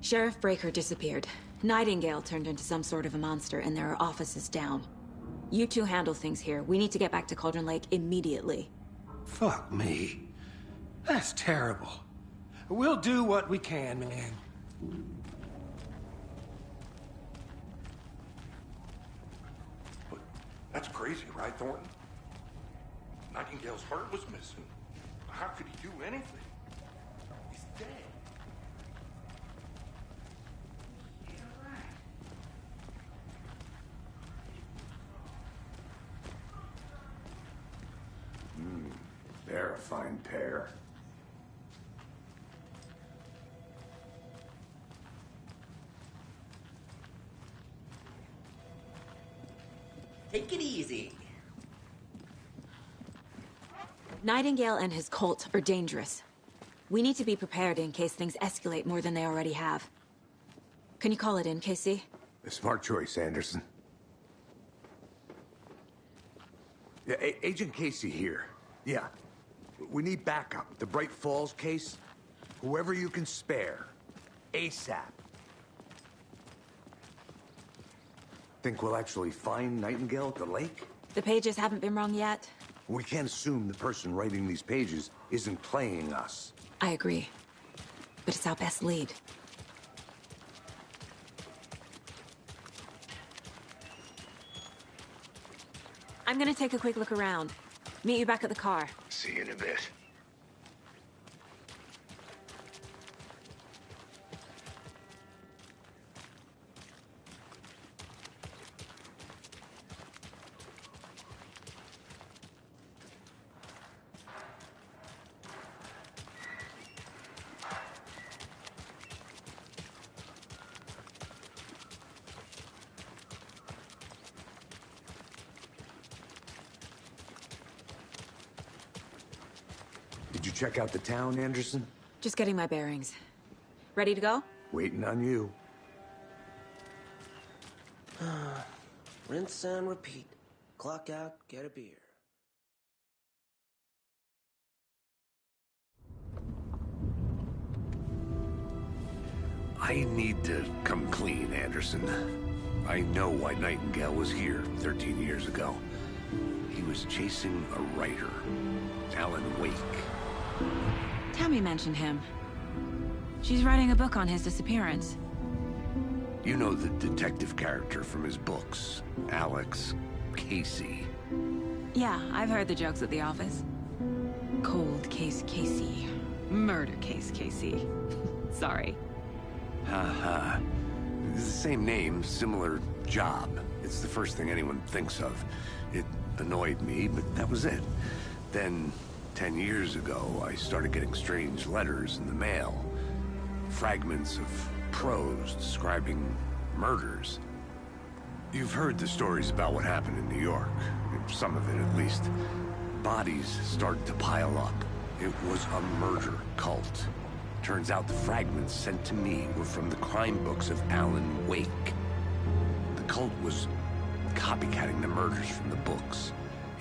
Sheriff Breaker disappeared. Nightingale turned into some sort of a monster, and there are offices down. You two handle things here. We need to get back to Cauldron Lake immediately. Fuck me. That's terrible. We'll do what we can, man. But that's crazy, right, Thornton? Nightingale's heart was missing. How could he do anything? He's dead. They're a fine pair. Take it easy. Nightingale and his cult are dangerous. We need to be prepared in case things escalate more than they already have. Can you call it in, Casey? A smart choice, Anderson. Yeah, Agent Casey here. Yeah. We need backup. The Bright Falls case. Whoever you can spare. ASAP. Think we'll actually find Nightingale at the lake? The pages haven't been wrong yet. We can't assume the person writing these pages isn't playing us. I agree. But it's our best lead. I'm gonna take a quick look around. Meet you back at the car. See you in a bit. Did you check out the town, Anderson? Just getting my bearings. Ready to go? Waiting on you. Rinse and repeat. Clock out, get a beer. I need to come clean, Anderson. I know why Nightingale was here 13 years ago. He was chasing a writer, Alan Wake. Tammy mentioned him. She's writing a book on his disappearance. You know the detective character from his books, Alex Casey. Yeah, I've heard the jokes at the office. Cold Case Casey. Murder Case Casey. Sorry. Haha. It's the same name, similar job. It's the first thing anyone thinks of. It annoyed me, but that was it. Then, 10 years ago, I started getting strange letters in the mail. Fragments of prose describing murders. You've heard the stories about what happened in New York. Some of it, at least. Bodies started to pile up. It was a murder cult. Turns out the fragments sent to me were from the crime books of Alan Wake. The cult was copycatting the murders from the books.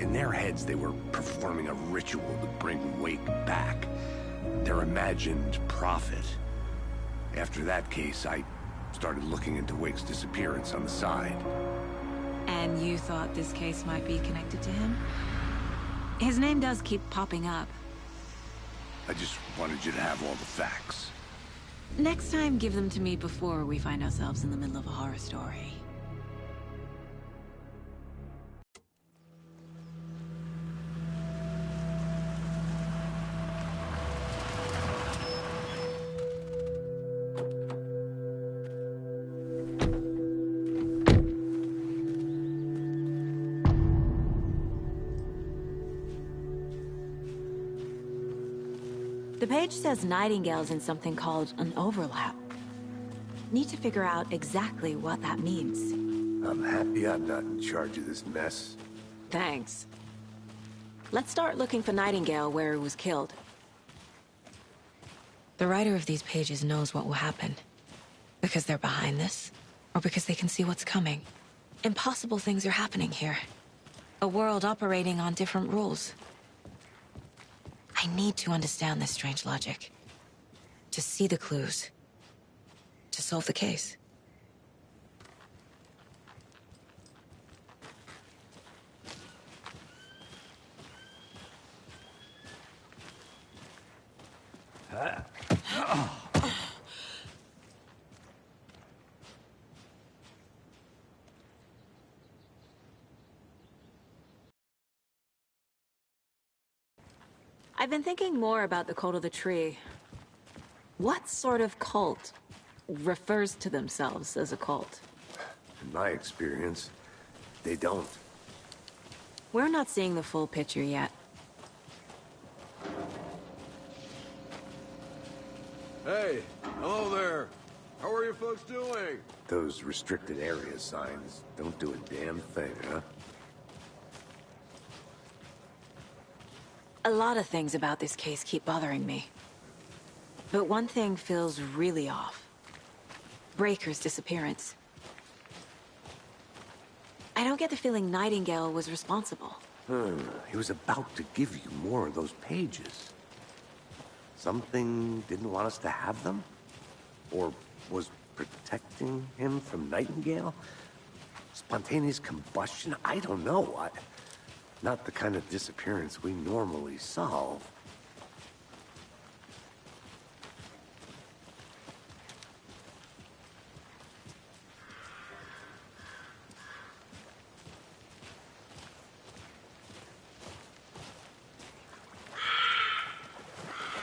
In their heads, they were performing a ritual to bring Wake back. Their imagined prophet. After that case, I started looking into Wake's disappearance on the side. And you thought this case might be connected to him? His name does keep popping up. I just wanted you to have all the facts. Next time, give them to me before we find ourselves in the middle of a horror story. The page says Nightingale's in something called an overlap. Need to figure out exactly what that means. I'm happy I'm not in charge of this mess. Thanks. Let's start looking for Nightingale where he was killed. The writer of these pages knows what will happen. Because they're behind this, or because they can see what's coming. Impossible things are happening here. A world operating on different rules. I need to understand this strange logic. To see the clues. To solve the case. I've been thinking more about the Cult of the Tree. What sort of cult refers to themselves as a cult? In my experience, they don't. We're not seeing the full picture yet. Hey, hello there. How are you folks doing? Those restricted area signs don't do a damn thing, huh? A lot of things about this case keep bothering me. But one thing feels really off. Breaker's disappearance. I don't get the feeling Nightingale was responsible. He was about to give you more of those pages. Something didn't want us to have them? Or was protecting him from Nightingale? Spontaneous combustion? I don't know. Not the kind of disappearance we normally solve.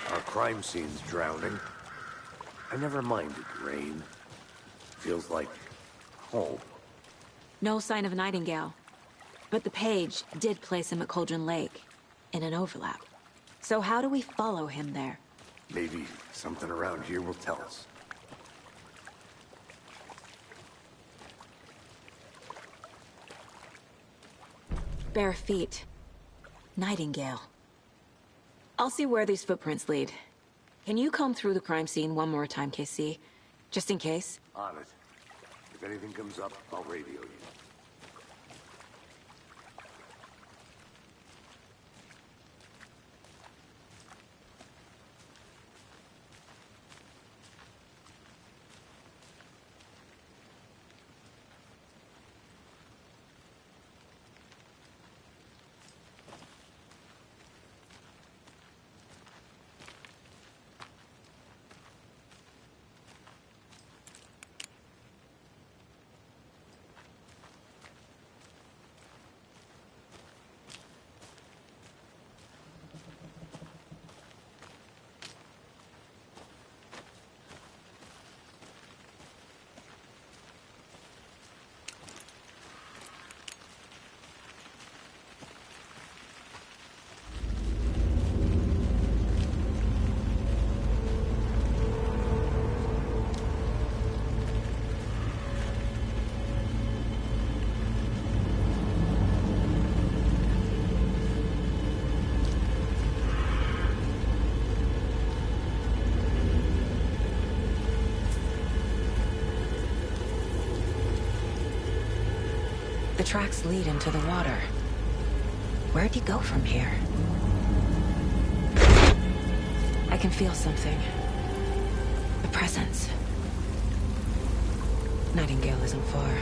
Our crime scene's drowning. I never minded rain. Feels like home. No sign of Nightingale. But the page did place him at Cauldron Lake, in an overlap. So how do we follow him there? Maybe something around here will tell us. Bare feet. Nightingale. I'll see where these footprints lead. Can you comb through the crime scene one more time, KC? Just in case? On it. If anything comes up, I'll radio you. The tracks lead into the water. Where'd he go from here? I can feel something. A presence. Nightingale isn't far.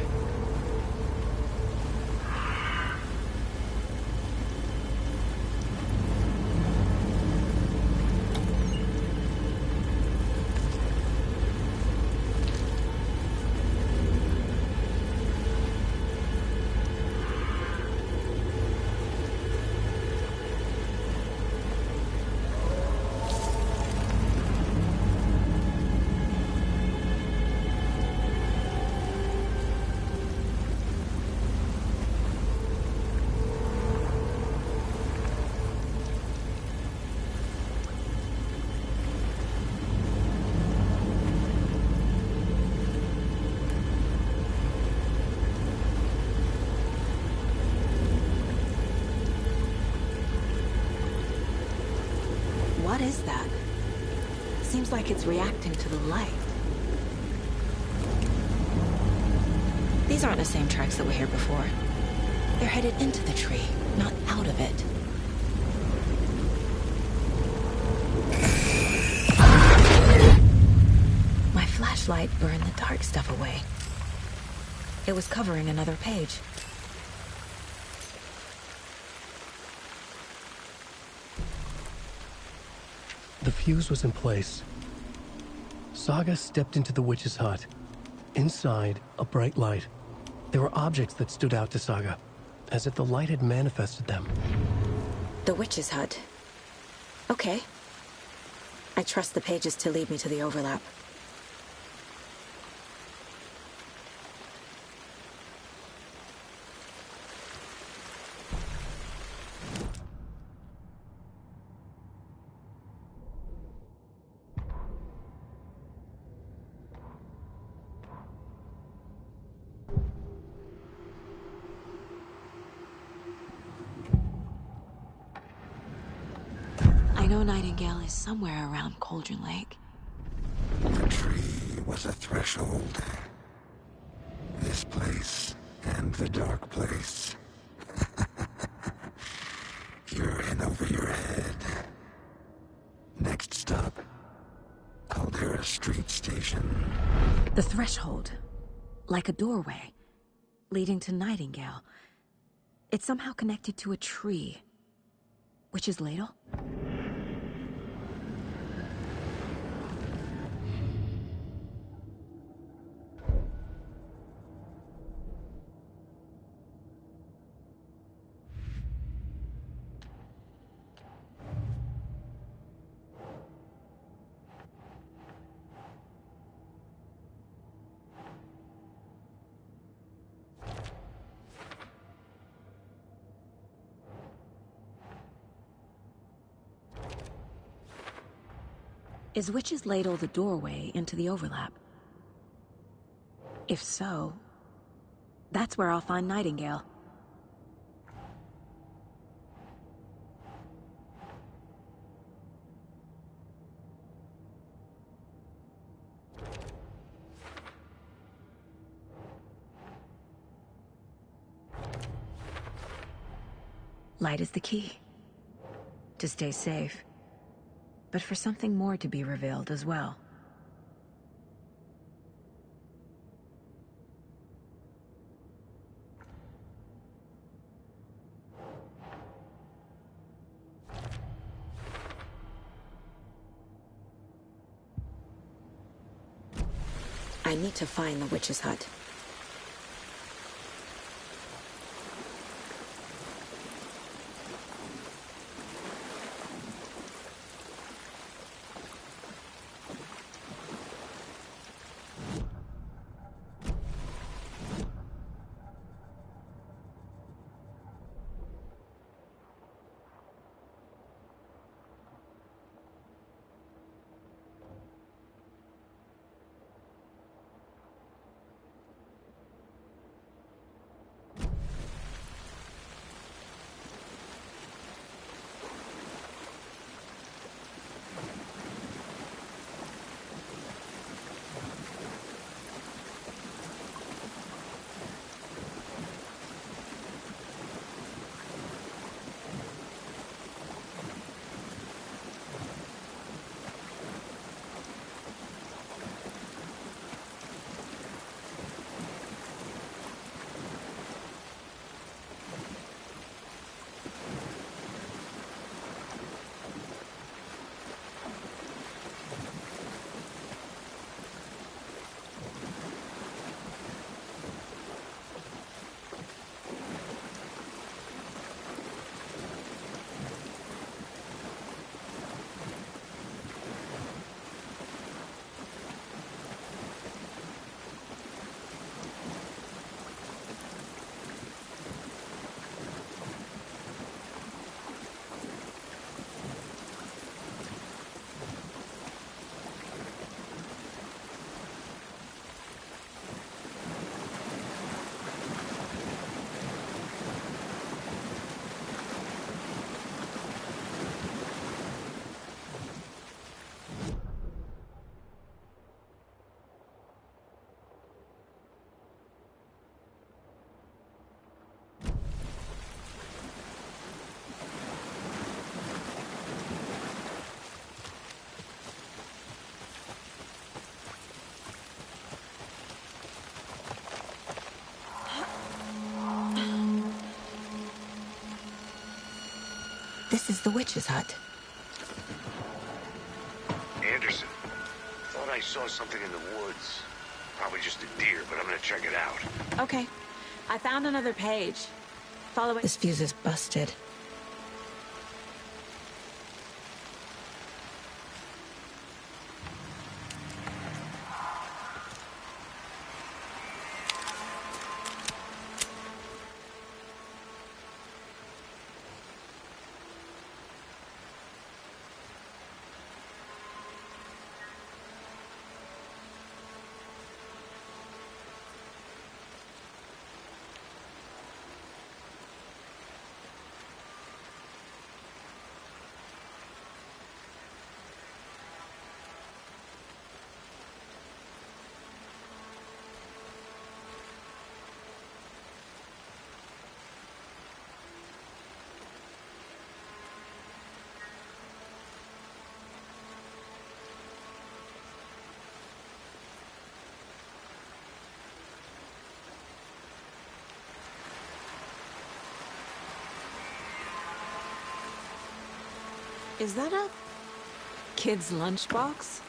What is that? Seems like it's reacting to the light. These aren't the same tracks that were here before. They're headed into the tree, not out of it. My flashlight burned the dark stuff away. It was covering another page. The fuse was in place. Saga stepped into the witch's hut. Inside, a bright light. There were objects that stood out to Saga, as if the light had manifested them. The witch's hut. Okay. I trust the pages to lead me to the overlap. I know Nightingale is somewhere around Cauldron Lake. The tree was a threshold. This place and the dark place. You're in over your head. Next stop, Caldera Street Station. The threshold. Like a doorway. Leading to Nightingale. It's somehow connected to a tree. Witch's Ladle? Is Witch's Ladle the doorway into the overlap? If so, that's where I'll find Nightingale. Light is the key. To stay safe. But for something more to be revealed as well. I need to find the witch's hut. This is the witch's hut. Anderson, thought I saw something in the woods. Probably just a deer, but I'm gonna check it out. Okay. I found another page. Follow it. This fuse is busted. Is that a kid's lunchbox?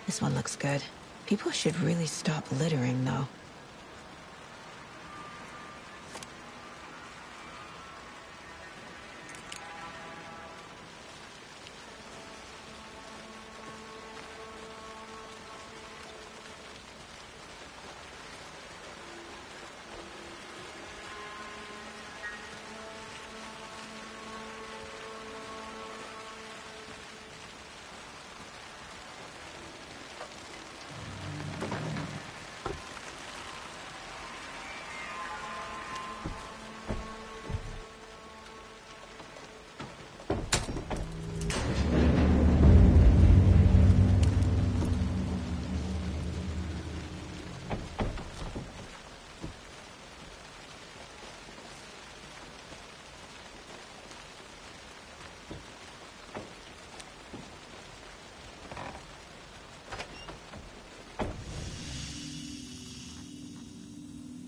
This one looks good. People should really stop littering, though.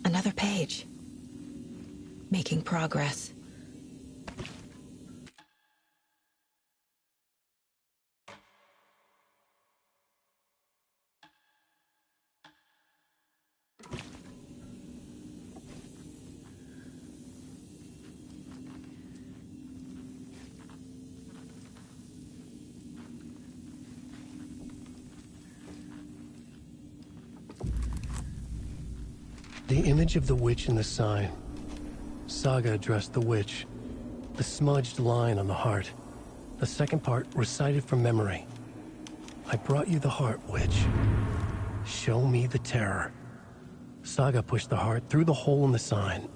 Another page. Making progress. The image of the witch in the sign. Saga addressed the witch. The smudged line on the heart. The second part recited from memory. I brought you the heart, witch. Show me the terror. Saga pushed the heart through the hole in the sign.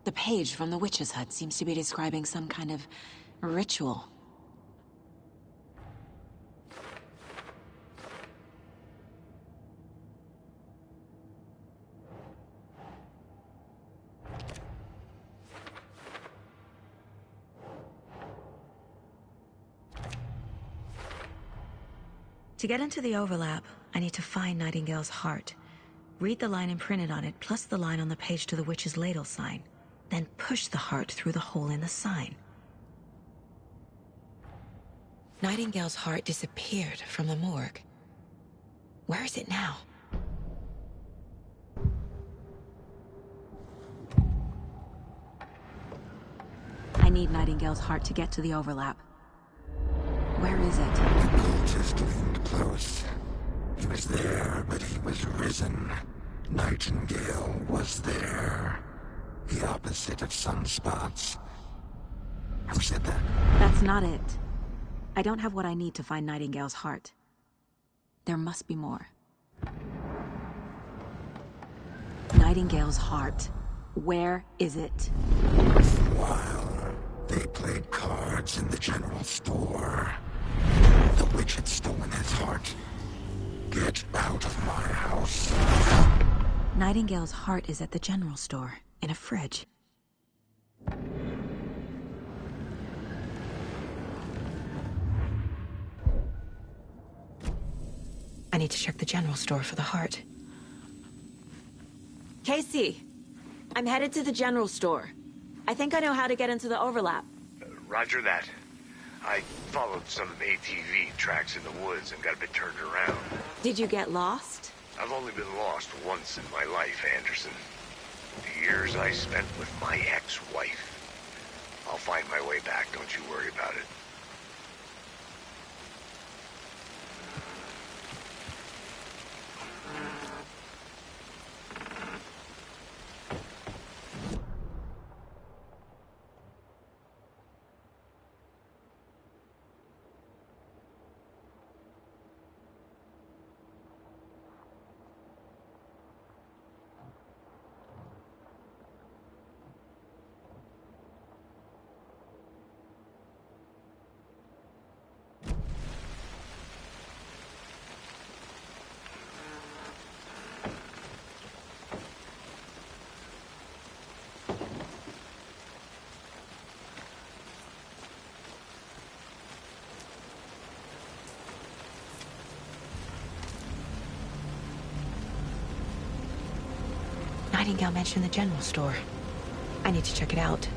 The page from the witch's hut seems to be describing some kind of ritual. To get into the overlap, I need to find Nightingale's heart. Read the line imprinted on it, plus the line on the page to the witch's ladle sign. Then push the heart through the hole in the sign. Nightingale's heart disappeared from the morgue. Where is it now? I need Nightingale's heart to get to the overlap. Where is it? Cultist leaned close. He was there, but he was risen. Nightingale was there. The opposite of sunspots. Who said that? That's not it. I don't have what I need to find Nightingale's heart. There must be more. Nightingale's heart. Where is it? While they played cards in the general store, the witch had stolen his heart. Get out of my Nightingale's heart is at the general store, in a fridge. I need to check the general store for the heart. Casey! I'm headed to the general store. I think I know how to get into the overlap. Roger that. I followed some ATV tracks in the woods and got a bit turned around. Did you get lost? I've only been lost once in my life, Anderson. The years I spent with my ex-wife. I'll find my way back, don't you worry about it. Nightingale mentioned the general store. I need to check it out.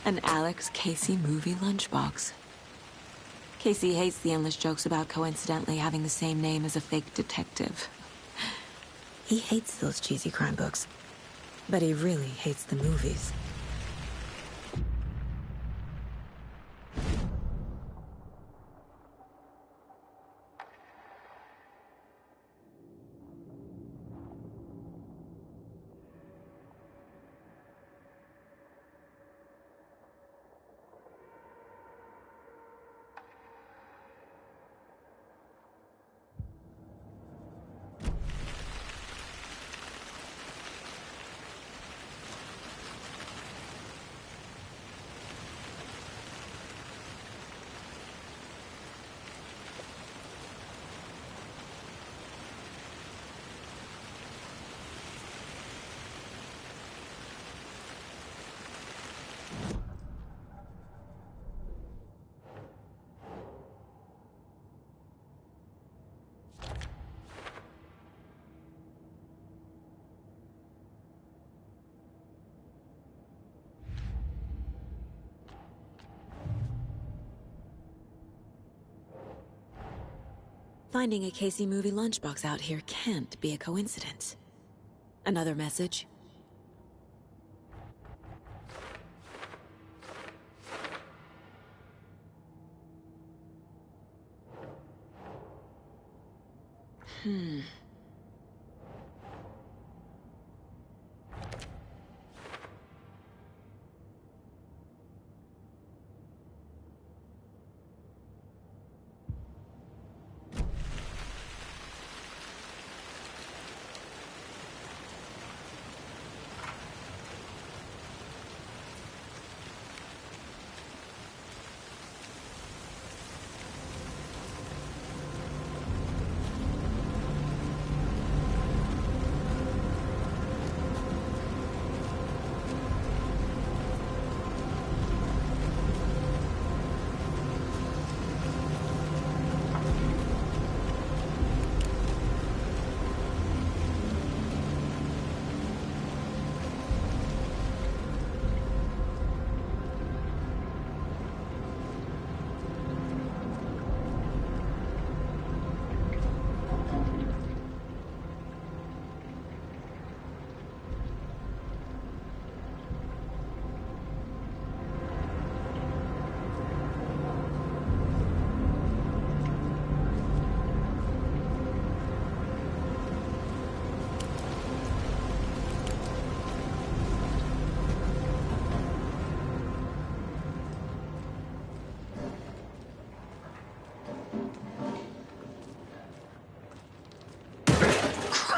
An Alex Casey movie lunchbox. Casey hates the endless jokes about coincidentally having the same name as a fake detective. He hates those cheesy crime books, but he really hates the movies. Finding a Casey movie lunchbox out here can't be a coincidence. Another message?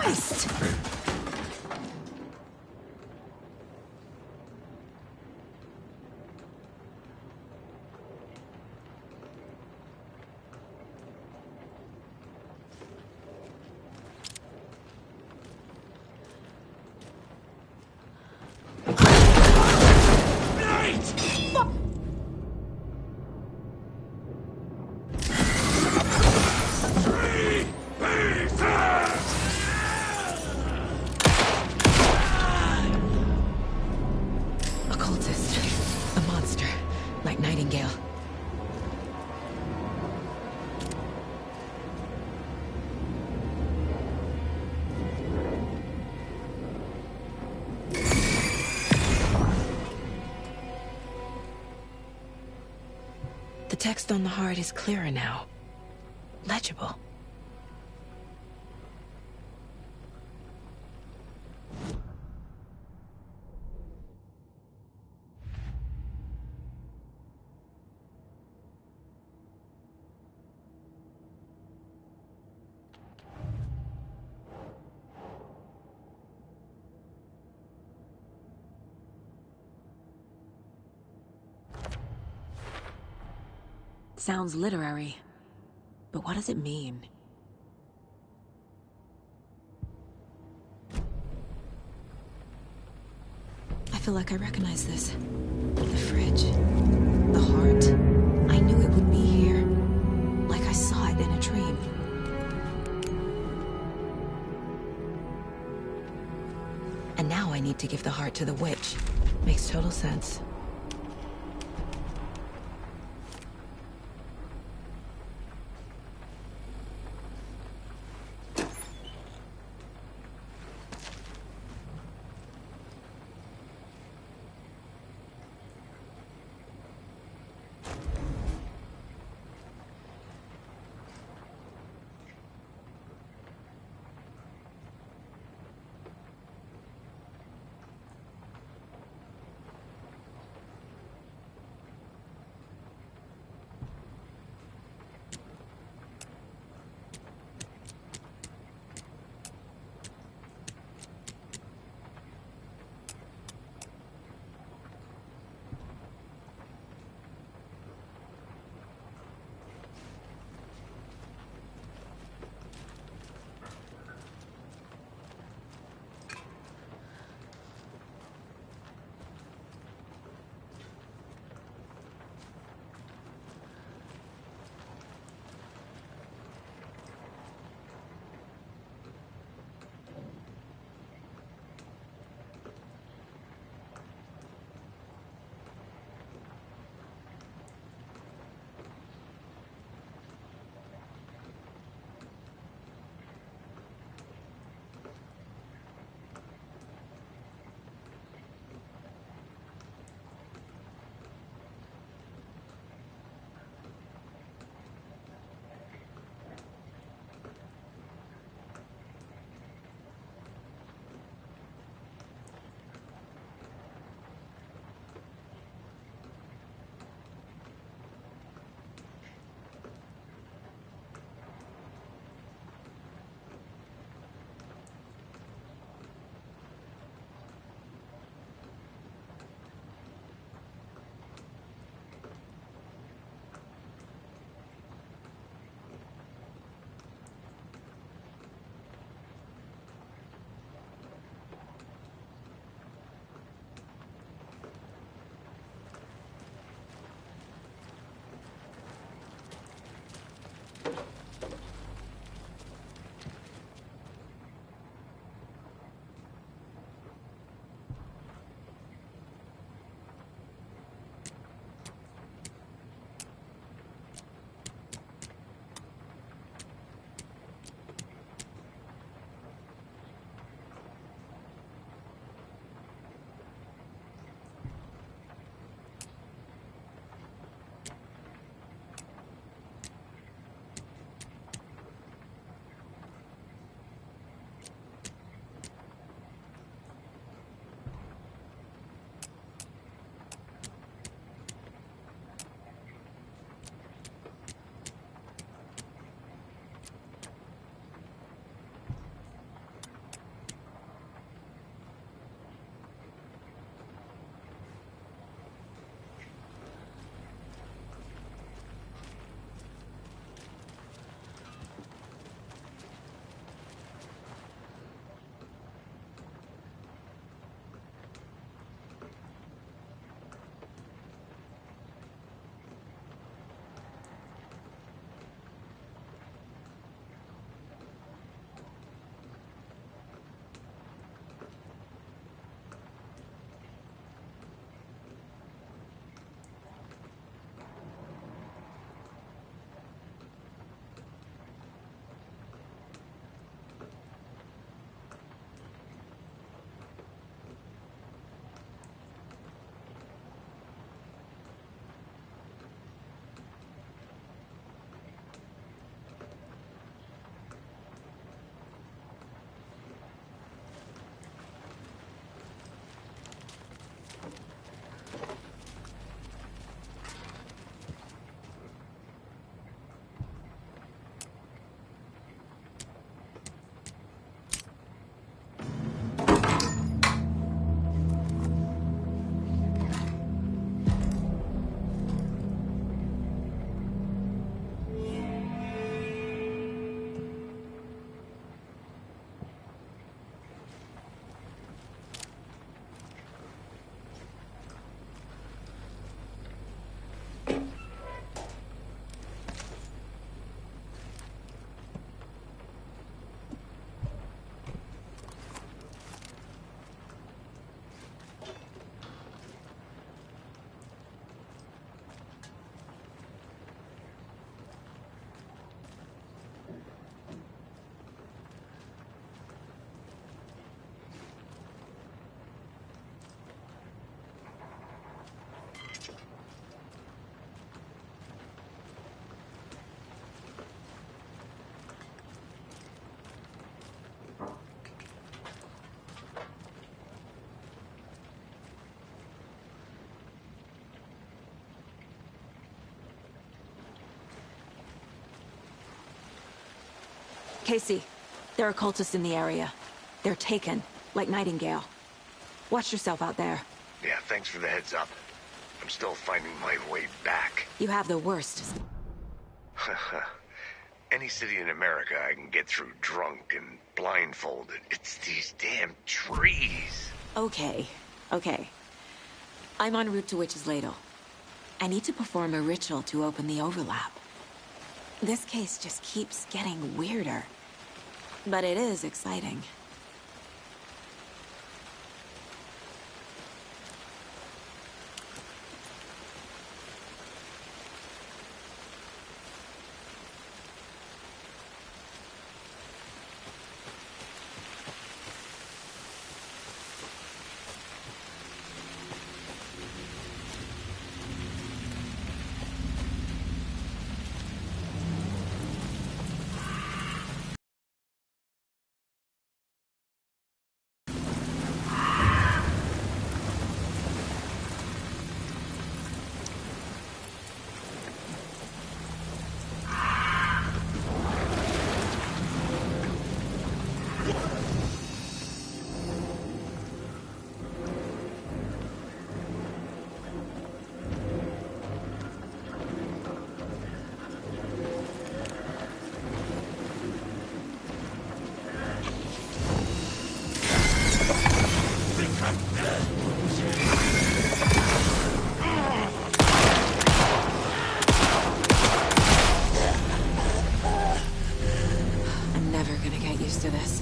Christ! Occultist. A monster. Like Nightingale. The text on the heart is clearer now. Legible. Sounds literary, but what does it mean? I feel like I recognize this. The fridge. The heart. I knew it would be here. Like I saw it in a dream. And now I need to give the heart to the witch. Makes total sense. Casey, there are cultists in the area. They're taken, like Nightingale. Watch yourself out there. Yeah, thanks for the heads up. I'm still finding my way back. You have the worst. Any city in America I can get through drunk and blindfolded. It's these damn trees. Okay. I'm en route to Witch's Ladle. I need to perform a ritual to open the overlap. This case just keeps getting weirder. But it is exciting. I'm never gonna get used to this.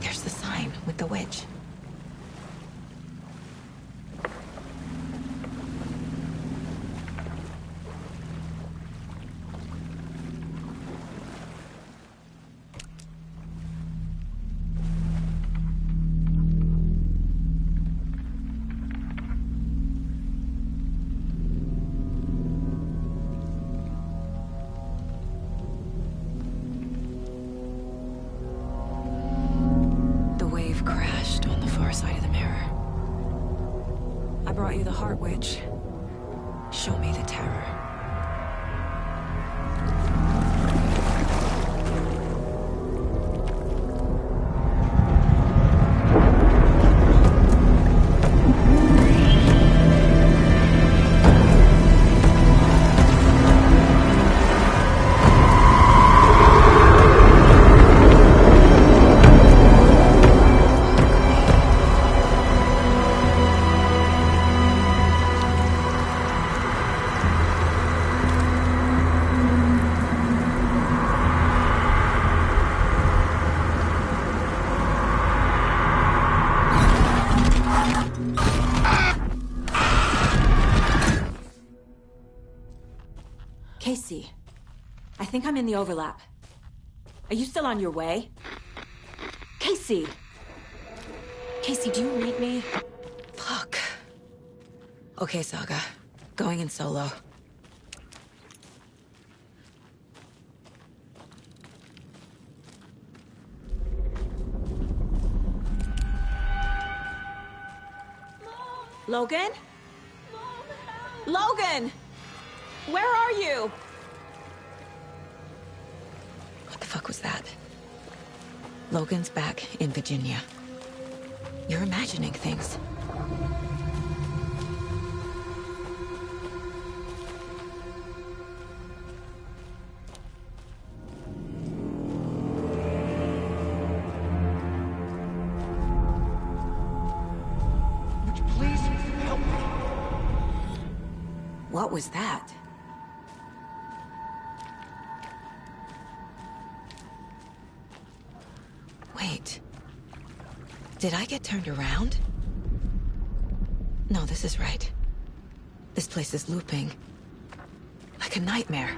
There's the sign with the witch. Crashed on the far side of the mirror. I brought you the Heart Witch. Show me the terror. Casey, I think I'm in the overlap. Are you still on your way? Casey! Casey, do you read me? Fuck. Okay, Saga. Going in solo. Logan? Logan! Where are you? What the fuck was that? Logan's back in Virginia. You're imagining things. Would you please help me? What was that? Wait. Did I get turned around? No, this is right. This place is looping. Like a nightmare.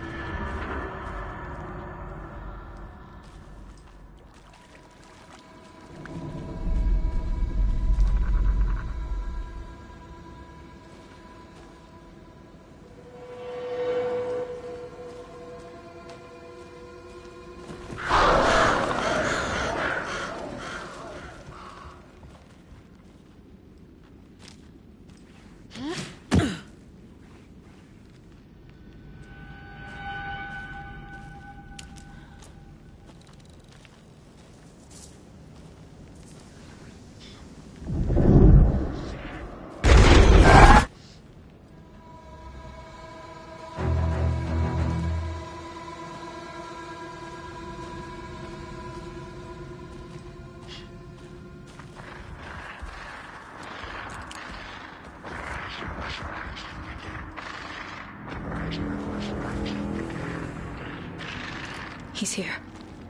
He's here.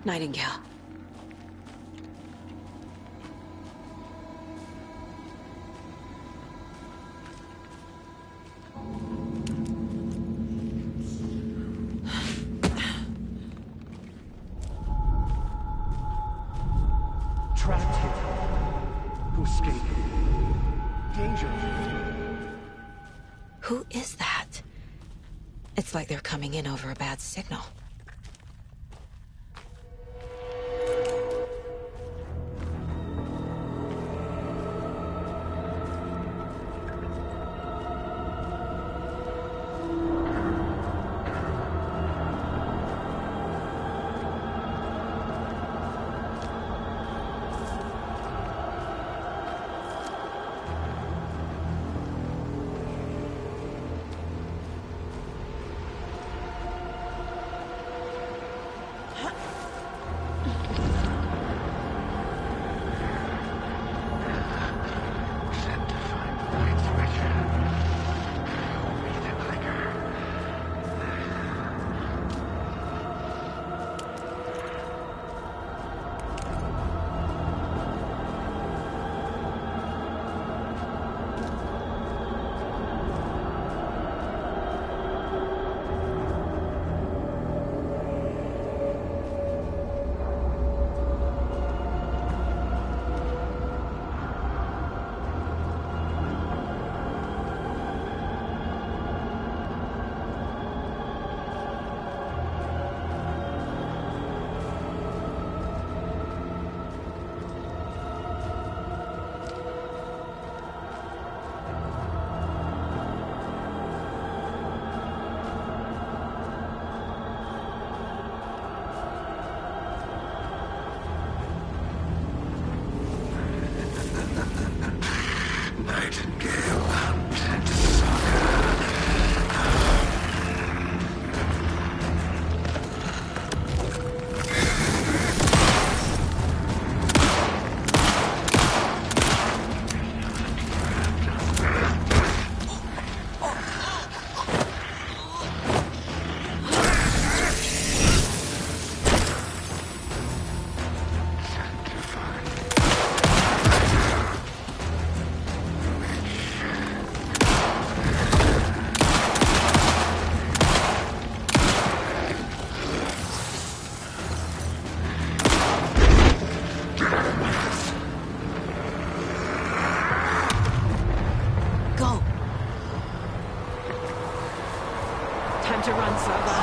Nightingale. Trapped here. To escape. Danger. Who is that? It's like they're coming in over a bad signal. To run, Saga.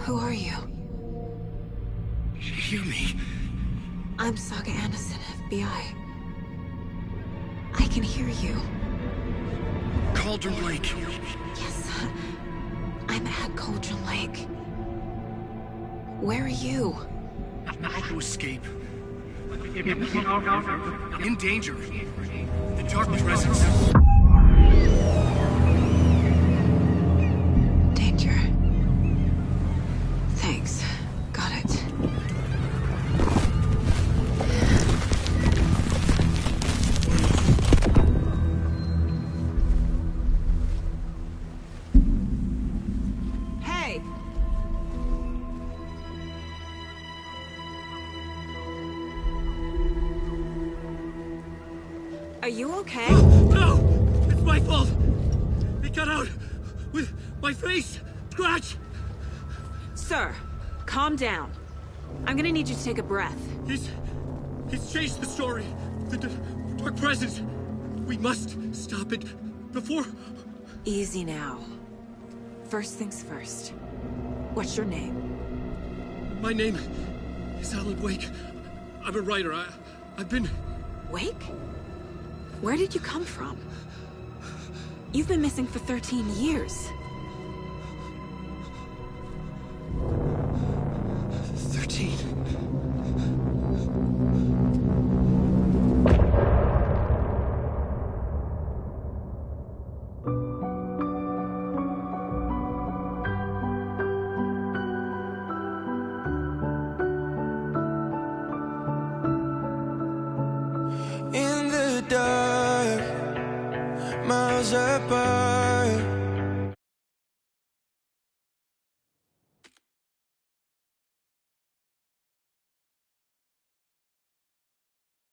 Who are you? You hear me? I'm Saga Anderson, FBI. I can hear you. Cauldron Lake. Yes, I'm at Cauldron Lake. Where are you? I had to escape. In danger. The Dark Presence. Danger. Thanks. Got it. Hey! Are you okay? No! It's my fault! It got out with my face scratch! Sir, calm down. I'm gonna need you to take a breath. He's changed the story. The Dark Presence. We must stop it before... Easy now. First things first. What's your name? My name is Alan Wake. I'm a writer. I've been... Wake? Where did you come from? You've been missing for 13 years. 13. In the dark, miles apart.